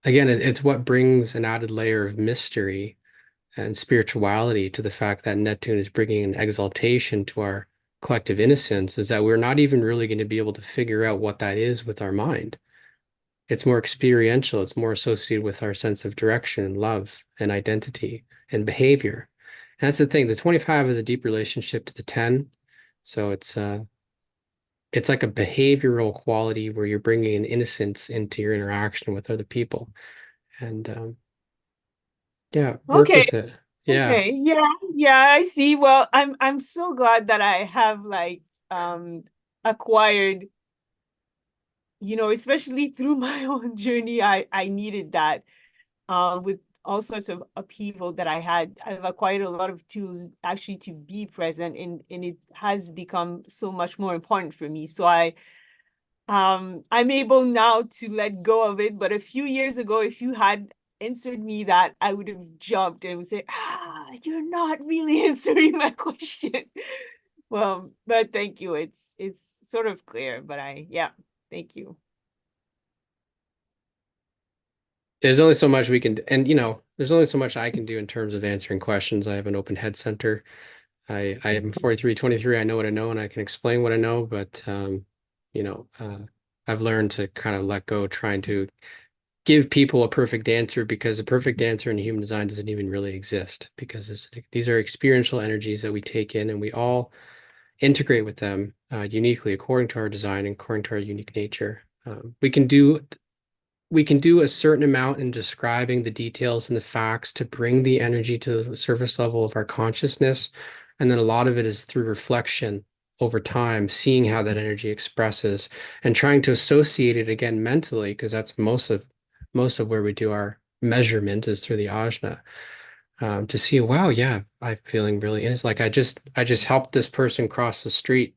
Speaker 1: again, it's what brings an added layer of mystery and spirituality to the fact that Neptune is bringing an exaltation to our collective innocence, is that we're not even really going to be able to figure out what that is with our mind. It's more experiential. It's more associated with our sense of direction and love and identity and behavior. And that's the thing. The 25 is a deep relationship to the 10. So it's like a behavioral quality where you're bringing an innocence into your interaction with other people. And yeah, work
Speaker 3: Okay.
Speaker 1: with it. Yeah.
Speaker 3: Okay. Yeah, I see. Well, I'm so glad that I have like acquired, especially through my own journey, I needed that with all sorts of upheaval that I had. I've acquired a lot of tools actually to be present, and it has become so much more important for me. So I'm able now to let go of it. But a few years ago, if you had answered me that, I would have jumped and would say, you're not really answering my question. Well, but thank you. It's sort of clear, but yeah, thank you.
Speaker 1: There's only so much we can, and there's only so much I can do in terms of answering questions. I have an open head center. I am 43, 23. I know what I know and I can explain what I know, but you know, uh, I've learned to kind of let go, trying to give people a perfect answer, because a perfect answer in human design doesn't even really exist, because these are experiential energies that we take in and we all integrate with them uniquely according to our design and according to our unique nature. We can do a certain amount in describing the details and the facts to bring the energy to the surface level of our consciousness. And then a lot of it is through reflection over time, seeing how that energy expresses and trying to associate it again mentally, because that's most of where we do our measurement is through the ajna. To see, wow, yeah, I'm feeling really, and it's like I just helped this person cross the street,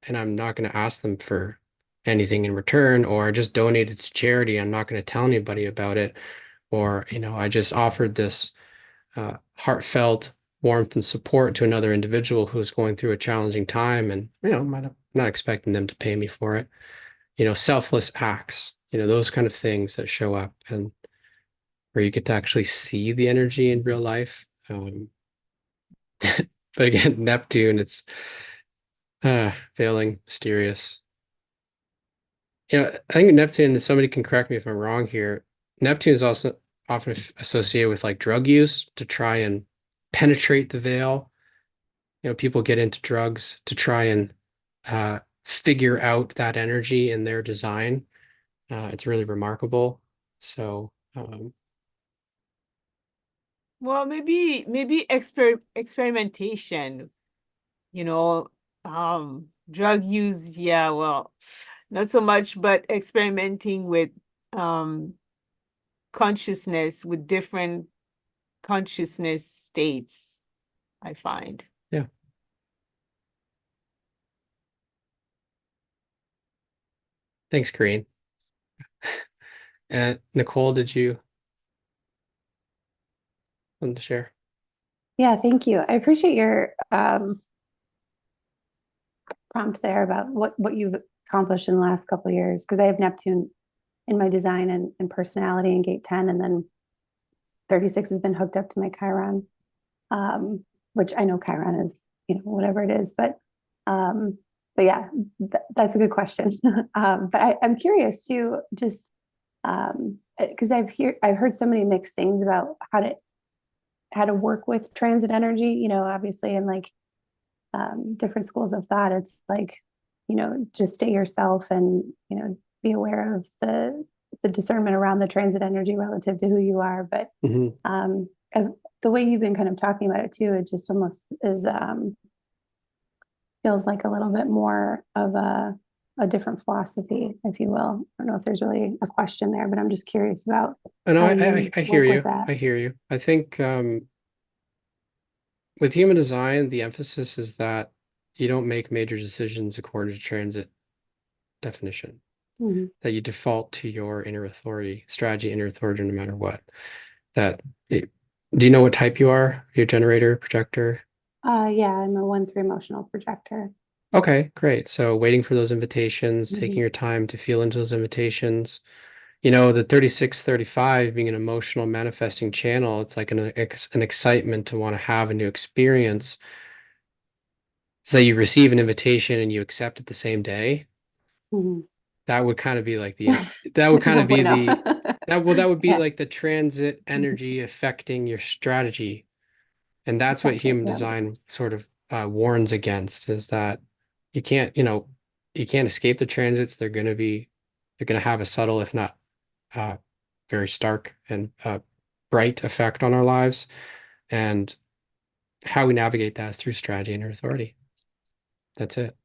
Speaker 1: and I'm not going to ask them for anything in return, or just donate it to charity. I'm not going to tell anybody about it. Or, I just offered this heartfelt warmth and support to another individual who's going through a challenging time. And, I'm not expecting them to pay me for it. Selfless acts, those kind of things that show up and where you get to actually see the energy in real life. But again, Neptune, it's failing, mysterious. I think Neptune, somebody can correct me if I'm wrong here. Neptune is also often associated with like drug use to try and penetrate the veil. People get into drugs to try and figure out that energy in their design. It's really remarkable. So,
Speaker 3: Well, maybe experimentation, you know, drug use, yeah, well, not so much, but experimenting with um consciousness, with different consciousness states, I find.
Speaker 1: yeah. Thanks, Karine. And Nicole, did you want to share?
Speaker 2: Yeah, thank you. I appreciate your prompt there about what you've accomplished in the last couple of years, because I have Neptune in my design and personality in gate 10, and then 36 has been hooked up to my Chiron, which I know Chiron is, whatever it is, but yeah, that's a good question. But I'm curious too, just because I've heard so many mixed things about how to work with transit energy, obviously, and like different schools of thought. It's like, just stay yourself and, be aware of the discernment around the transit energy relative to who you are. But the way you've been kind of talking about it too, it just almost is feels like a little bit more of a a different philosophy, if you will. I don't know if there's really a question there, but I'm just curious about
Speaker 1: I know
Speaker 2: how you
Speaker 1: I hear
Speaker 2: work with
Speaker 1: you.
Speaker 2: that.
Speaker 1: I hear you. I think with human design, the emphasis is that you don't make major decisions according to transit definition,
Speaker 2: Mhm.
Speaker 1: that you default to your inner authority, strategy, inner authority, no matter what. That it, do you know what type you are? Your generator, projector?
Speaker 2: Yeah, I'm a 1/3 emotional projector.
Speaker 1: Okay, great. So waiting for those invitations, taking
Speaker 2: Mhm.
Speaker 1: your time to feel into those invitations. You know, the 3635 being an emotional manifesting channel, it's like an excitement to want to have a new experience. So you receive an invitation and you accept it the same day.
Speaker 2: Mhm.
Speaker 1: That would kind of be like that would kind
Speaker 2: No
Speaker 1: of be
Speaker 2: bueno.
Speaker 1: that would be
Speaker 2: Yeah,
Speaker 1: like the transit energy affecting your strategy. And that's what
Speaker 2: exactly.
Speaker 1: human
Speaker 2: Yeah.
Speaker 1: design sort of warns against, is that you can't, you can't escape the transits. They're going to have a subtle, if not uh, very stark and bright effect on our lives. And how we navigate that is through strategy and authority. That's it.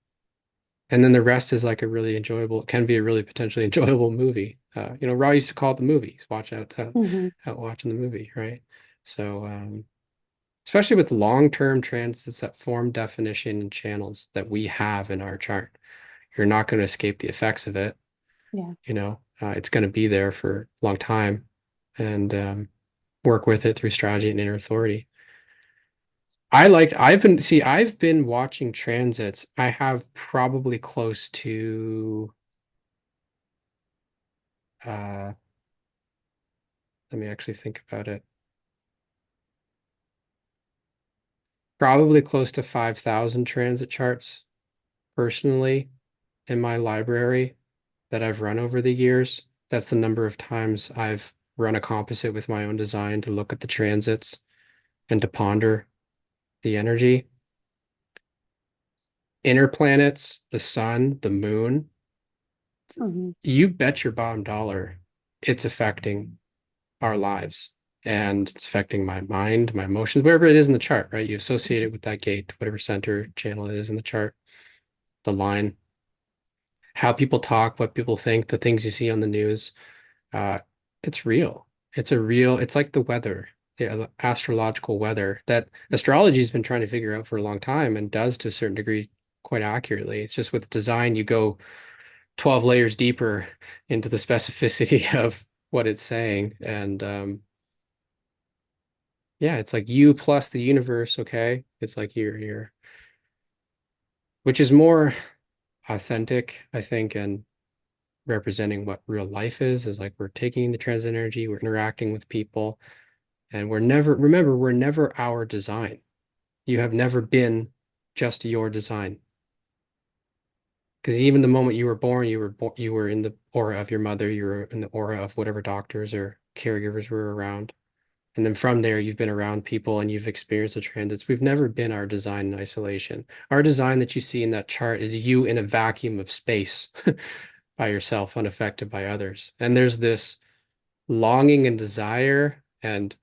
Speaker 1: And then the rest is like a really enjoyable, can be a really potentially enjoyable movie. Raw used to call it the movies. Watch
Speaker 2: Mhm.
Speaker 1: out watching the movie, right? So, especially with long-term transits that form definition and channels that we have in our chart, you're not going to escape the effects of it.
Speaker 2: Yeah.
Speaker 1: It's going to be there for a long time, and work with it through strategy and inner authority. I've been watching transits. I have probably close to, uh, let me actually think about it. Probably close to 5,000 transit charts personally in my library that I've run over the years. That's the number of times I've run a composite with my own design to look at the transits and to ponder the energy. Inner planets, the sun, the moon,
Speaker 2: Mhm.
Speaker 1: you bet your bottom dollar it's affecting our lives. And it's affecting my mind, my emotions, wherever it is in the chart, right? You associate it with that gate, whatever center channel it is in the chart, the line, how people talk, what people think, the things you see on the news. Uh, it's real. It's like the weather, the astrological weather that astrology has been trying to figure out for a long time and does to a certain degree quite accurately. It's just with design, you go 12 layers deeper into the specificity of what it's saying. And yeah, it's like you plus the universe, okay? It's like which is more authentic, I think, and representing what real life is like we're taking the transit energy, we're interacting with people. And we're never our design. You have never been just your design. Because even the moment you were born, you were in the aura of your mother, you were in the aura of whatever doctors or caregivers were around. And then from there, you've been around people and you've experienced the transits. We've never been our design in isolation. Our design that you see in that chart is you in a vacuum of space by yourself, unaffected by others. And there's this longing and desire, and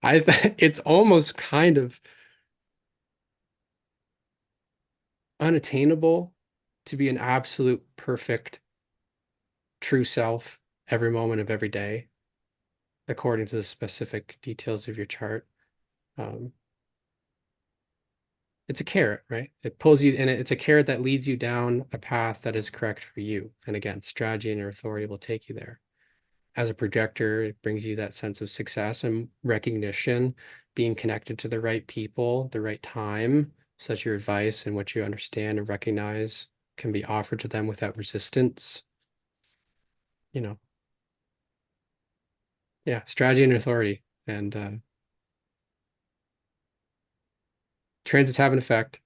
Speaker 1: it's almost kind of unattainable to be an absolute perfect true self every moment of every day according to the specific details of your chart. um, it's a carrot, right? It pulls you and it's a carrot that leads you down a path that is correct for you. And again, strategy and your authority will take you there. As a projector, it brings you that sense of success and recognition, being connected to the right people, the right time, so that your advice and what you understand and recognize can be offered to them without resistance. You know, yeah, strategy and authority. And transits have an effect.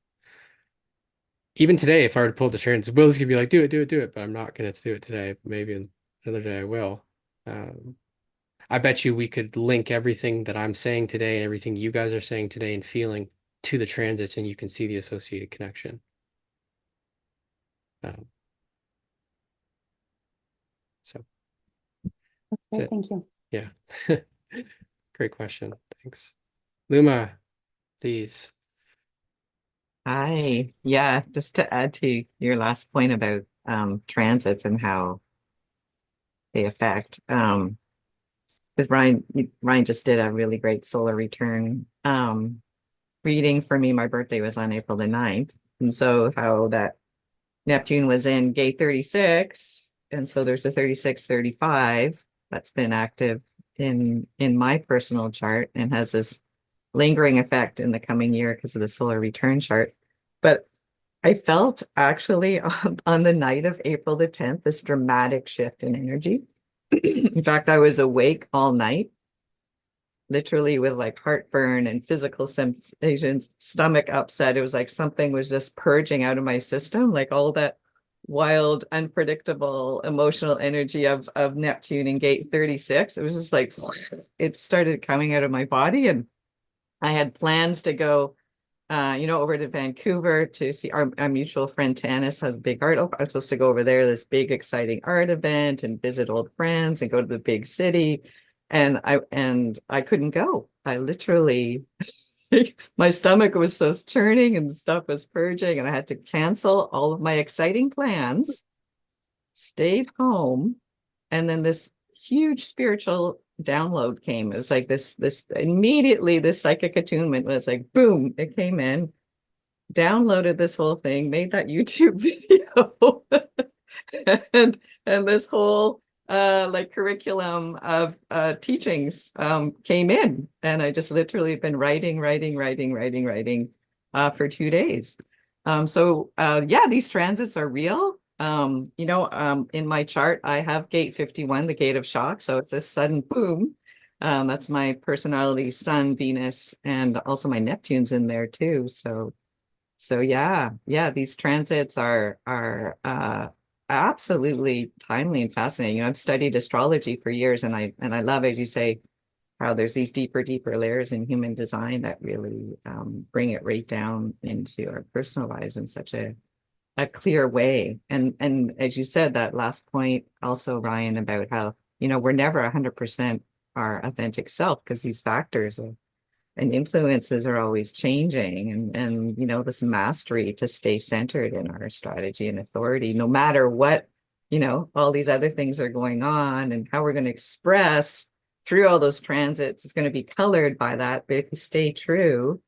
Speaker 1: Even today, if I were to pull the transit, Will's gonna be like, do it, do it, do it. But I'm not gonna do it today. Maybe another day I will. Um, I bet you we could link everything that I'm saying today and everything you guys are saying today and feeling to the transits, and you can see the associated connection. Um, so
Speaker 2: Okay,
Speaker 1: that's it.
Speaker 2: thank you.
Speaker 1: Yeah. Great question. Thanks. Luma, please.
Speaker 4: Hi. Yeah, just to add to your last point about transits and how they affect. Because Ryan just did a really great solar return reading for me. My birthday was on April the 9th. And so how that Neptune was in gate 36. And so there's a 36-35 that's been active in my personal chart and has this lingering effect in the coming year because of the solar return chart. But I felt actually on the night of April the 10th, this dramatic shift in energy. In fact, I was awake all night, literally with like heartburn and physical sensations, stomach upset. It was like something was just purging out of my system, like all that wild, unpredictable emotional energy of Neptune in gate 36. It was just like it started coming out of my body. And I had plans to go over to Vancouver to see our mutual friend Tanis has a big art. I was supposed to go over there, this big exciting art event, and visit old friends and go to the big city. And I couldn't go. I literally my stomach was so churning and the stuff was purging, and I had to cancel all of my exciting plans, stayed home, and then this huge spiritual download came. It was like this immediately this psychic attunement was like boom, it came in, downloaded this whole thing, made that YouTube video and this whole like curriculum of teachings came in, and I just literally been writing for 2 days. So yeah, these transits are real. In my chart, I have gate 51, the gate of shock. So it's this sudden boom. That's my personality, Sun, Venus, and also my Neptune's in there too. So yeah, these transits are absolutely timely and fascinating. I've studied astrology for years, and I love, as you say, how there's these deeper layers in human design that really bring it right down into our personal lives in such a clear way. And as you said, that last point also, Ryan, about how, we're never 100% our authentic self, because these factors and influences are always changing, and this mastery to stay centered in our strategy and authority, no matter what, all these other things are going on, and how we're going to express through all those transits is going to be colored by that. But if you stay true,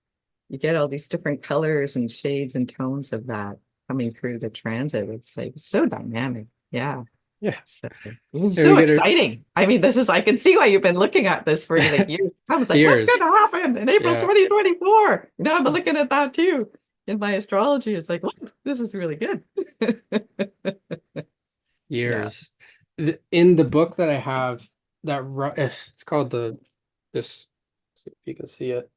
Speaker 4: you get all these different colors and shades and tones of that coming through the transit. It's like so dynamic. Yeah.
Speaker 1: Yeah.
Speaker 4: So this is so exciting. I mean, I can see why you've been looking at this for like years. I was like,
Speaker 1: Years.
Speaker 4: what's going to happen in April 2024? I'm looking at that too in my astrology. It's like, this is really good.
Speaker 1: Years. Yeah. In the book that I have, it's called this, see if you can see it.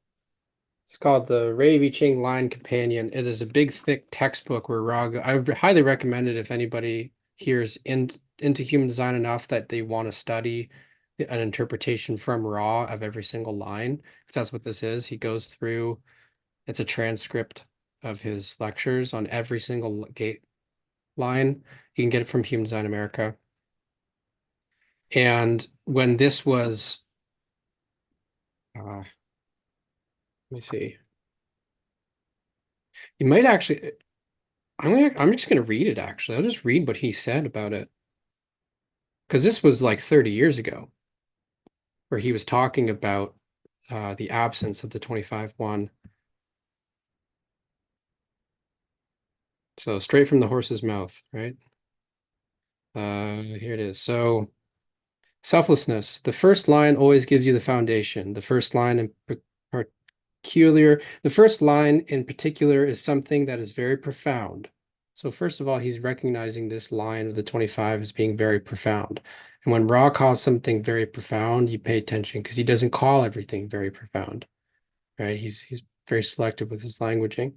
Speaker 1: It's called the Ray Ching Line Companion. It is a big, thick textbook where I would highly recommend it if anybody here is into human design enough that they want to study an interpretation from Ra of every single line, because that's what this is. He goes through, it's a transcript of his lectures on every single gate line. You can get it from Human Design America. And when this was, let me see. You might actually, I'm just going to read it, actually. I'll just read what he said about it. Because this was like 30 years ago, where he was talking about the absence of the 25-1. So straight from the horse's mouth, right? Here it is. So selflessness. The first line always gives you the foundation. The first line in particular is something that is very profound. So first of all, he's recognizing this line of the 25 as being very profound. And when Ra calls something very profound, you pay attention, because he doesn't call everything very profound, right? He's very selective with his languaging.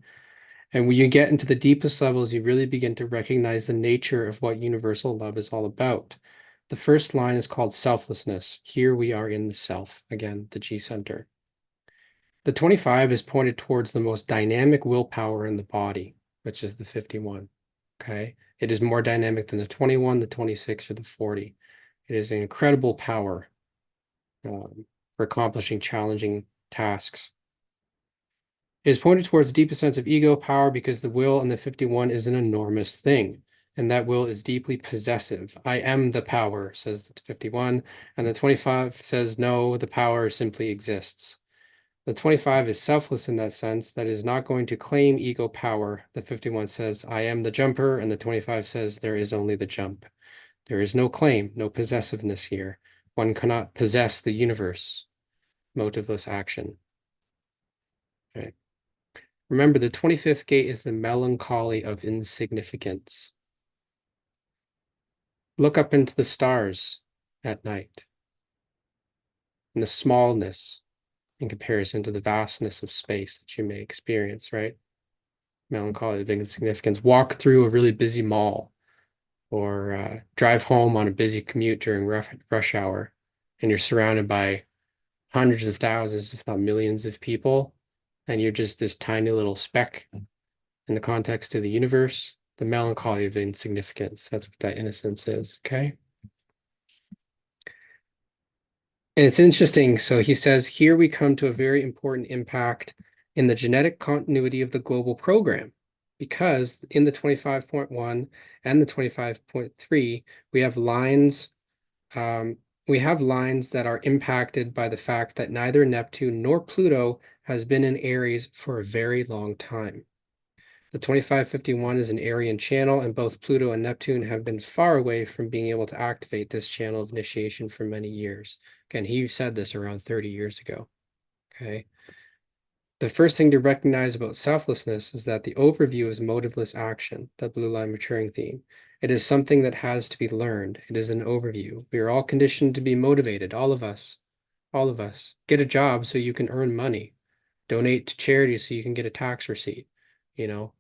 Speaker 1: And when you get into the deepest levels, you really begin to recognize the nature of what universal love is all about. The first line is called selflessness. Here we are in the self, again, the G center. The 25 is pointed towards the most dynamic willpower in the body, which is the 51. Okay. It is more dynamic than the 21, the 26, or the 40. It is an incredible power for accomplishing challenging tasks. It is pointed towards the deepest sense of ego power, because the will in the 51 is an enormous thing. and that will is deeply possessive. I am the power, says the 51, and the 25 says, no, the power simply exists. The 25 is selfless in that sense, that is not going to claim ego power. The 51 says, I am the jumper, and the 25 says, there is only the jump. There is no claim, no possessiveness here. One cannot possess the universe. Motiveless action. Okay. Remember, the 25th gate is the melancholy of insignificance. Look up into the stars at night, and the smallness in comparison to the vastness of space that you may experience, right? Melancholy of insignificance. Walk through a really busy mall, or drive home on a busy commute during rush hour, and you're surrounded by hundreds of thousands, if not millions of people, and you're just this tiny little speck in the context of the universe. The melancholy of insignificance. That's what that innocence is, okay? And it's interesting. So he says, here we come to a very important impact in the genetic continuity of the global program, because in the 25.1 and the 25.3, we have lines that are impacted by the fact that neither Neptune nor Pluto has been in Aries for a very long time. The 2551 is an Aryan channel, and both Pluto and Neptune have been far away from being able to activate this channel of initiation for many years. Again, he said this around 30 years ago. Okay. The first thing to recognize about selflessness is that the overview is motiveless action, the blue line maturing theme. It is something that has to be learned. It is an overview. We are all conditioned to be motivated, all of us. All of us. Get a job so you can earn money. Donate to charity so you can get a tax receipt. You know,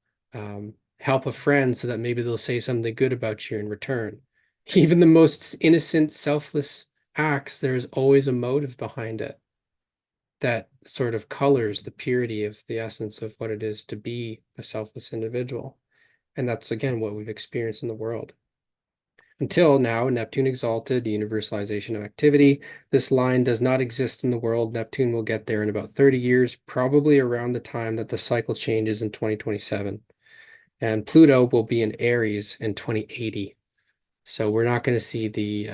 Speaker 1: help a friend so that maybe they'll say something good about you in return. Even the most innocent, selfless acts, there's always a motive behind it that sort of colors the purity of the essence of what it is to be a selfless individual. And that's, again, what we've experienced in the world. Until now, Neptune exalted, the universalization of activity. This line does not exist in the world. Neptune will get there in about 30 years, probably around the time that the cycle changes in 2027. And Pluto will be in Aries in 2080. So we're not going to see the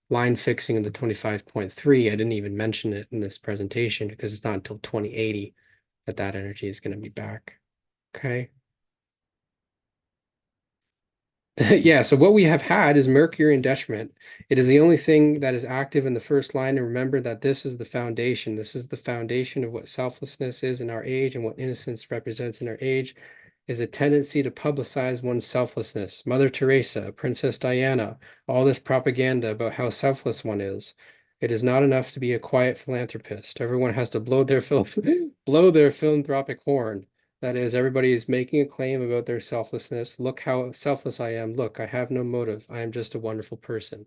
Speaker 1: line fixing in the 25.3. I didn't even mention it in this presentation because it's not until 2080 that energy is going to be back. Okay. Yeah, so what we have had is Mercury in detriment. It is the only thing that is active in the first line. And remember that this is the foundation. This is the foundation of what selflessness is in our age, and what innocence represents in our age is a tendency to publicize one's selflessness. Mother Teresa, Princess Diana, all this propaganda about how selfless one is. It is not enough to be a quiet philanthropist. Everyone has to blow their philanthropic horn. That is, everybody is making a claim about their selflessness. Look how selfless I am. Look, I have no motive. I am just a wonderful person.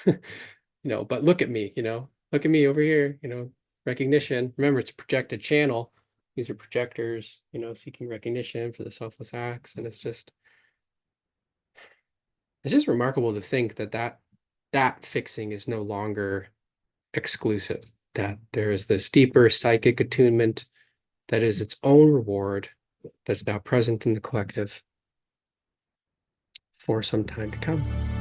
Speaker 1: But look at me, look at me over here, recognition. Remember, it's a projected channel. These are projectors, seeking recognition for the selfless acts. And it's just remarkable to think that fixing is no longer exclusive, that there is this deeper psychic attunement that is its own reward that's now present in the collective for some time to come.